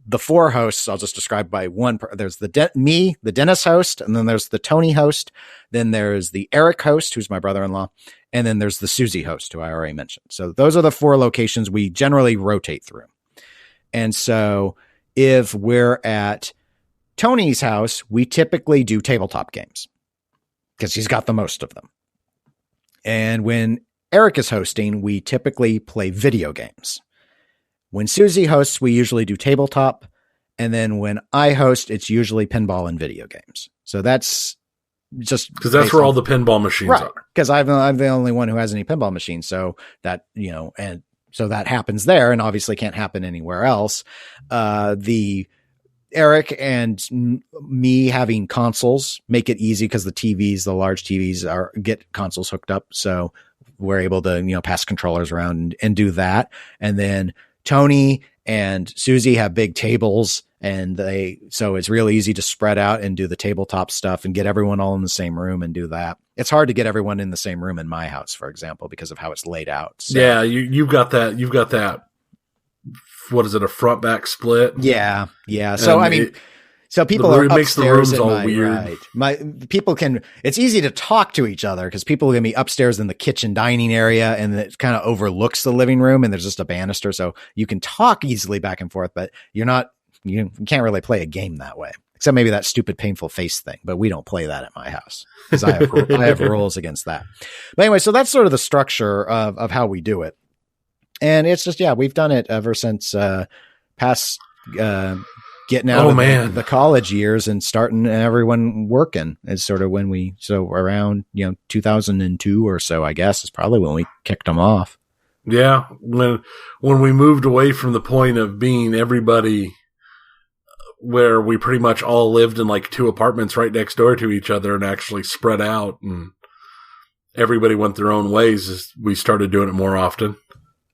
Speaker 2: the 4 hosts. I'll just describe by one. There's me, the Dennis host, and then there's the Tony host. Then there's the Eric host, who's my brother-in-law. And then there's the Susie host, who I already mentioned. So those are the 4 locations we generally rotate through. And so if we're at Tony's house, we typically do tabletop games because he's got the most of them. And when Eric is hosting, we typically play video games. When Susie hosts, we usually do tabletop. And then when I host, it's usually pinball and video games. So that's just
Speaker 1: because that's where all the pinball machines are.
Speaker 2: Because I'm the only one who has any pinball machines. So that, and so that happens there and obviously can't happen anywhere else. The Eric and me having consoles make it easy because the large TVs get consoles hooked up. So we're able to, pass controllers around and do that. And then Tony and Susie have big tables, so it's real easy to spread out and do the tabletop stuff and get everyone all in the same room and do that. It's hard to get everyone in the same room in my house, for example, because of how it's laid out. So.
Speaker 1: Yeah, you've got that. What is it? A front back split?
Speaker 2: Yeah. So so people are upstairs in my weird. Right. It's easy to talk to each other because people are going to be upstairs in the kitchen dining area, and it kind of overlooks the living room, and there's just a banister, so you can talk easily back and forth, but you can't really play a game that way, except maybe that stupid painful face thing. But we don't play that at my house because I have rules against that. But anyway, so that's sort of the structure of how we do it, and it's just we've done it ever since past. Getting out of the college years and starting and everyone working is sort of when around 2002 or so, I guess, is probably when we kicked them off.
Speaker 1: Yeah, when we moved away from the point of being everybody, where we pretty much all lived in like 2 apartments right next door to each other and actually spread out and everybody went their own ways, we started doing it more often.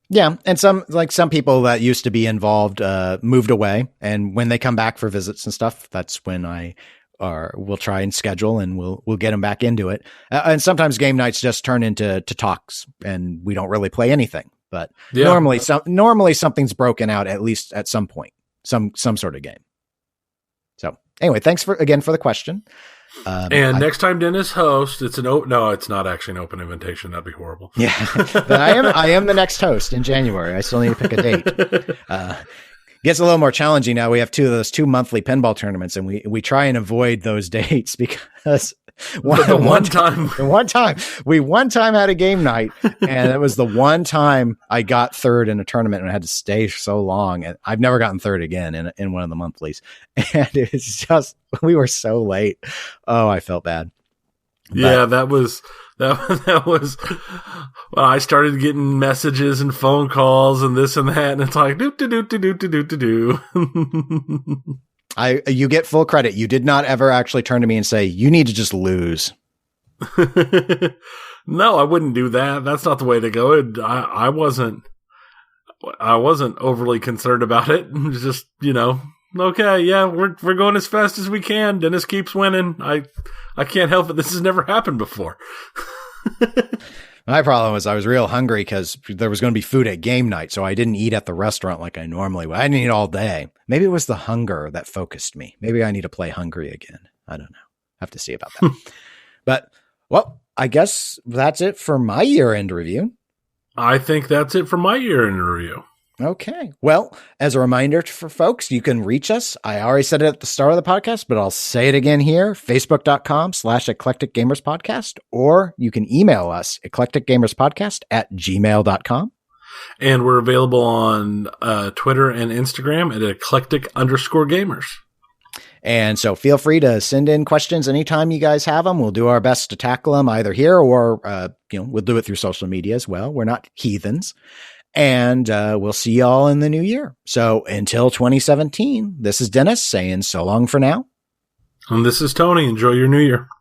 Speaker 2: Yeah, and some people that used to be involved moved away, and when they come back for visits and stuff, that's when we'll try and schedule, and we'll get them back into it. And sometimes game nights just turn into talks, and we don't really play anything. But normally something's broken out at least at some point, some sort of game. So anyway, thanks for the question.
Speaker 1: And next time Dennis hosts, it's it's not actually an open invitation. That'd be horrible.
Speaker 2: Yeah, but I am the next host in January. I still need to pick a date. Gets a little more challenging now. We have 2 monthly pinball tournaments, and we try and avoid those dates because one time we had a game night, and it was the one time I got third in a tournament and I had to stay so long, and I've never gotten third again in one of the monthlies. And it's just, we were so late. Oh, I felt bad.
Speaker 1: Yeah, that was well, I started getting messages and phone calls and this and that, and it's like do.
Speaker 2: You get full credit. You did not ever actually turn to me and say, you need to just lose.
Speaker 1: No, I wouldn't do that. That's not the way to go. I wasn't overly concerned about it. It was just, okay, yeah, we're going as fast as we can. Dennis keeps winning. I can't help it. This has never happened before.
Speaker 2: My problem was I was real hungry because there was going to be food at game night, so I didn't eat at the restaurant like I normally would. I didn't eat all day. Maybe it was the hunger that focused me. Maybe I need to play hungry again. I don't know. I have to see about that. But, well, I guess that's it for my year-end review.
Speaker 1: I think that's it for my year-end review.
Speaker 2: Okay. Well, as a reminder for folks, you can reach us. I already said it at the start of the podcast, but I'll say it again here, facebook.com/eclecticgamerspodcast, or you can email us, eclecticgamerspodcast@gmail.com.
Speaker 1: And we're available on Twitter and Instagram at eclectic_gamers.
Speaker 2: And so feel free to send in questions anytime you guys have them. We'll do our best to tackle them either here or, we'll do it through social media as well. We're not heathens. And we'll see y'all in the new year. So until 2017, this is Dennis saying so long for now.
Speaker 1: And this is Tony. Enjoy your new year.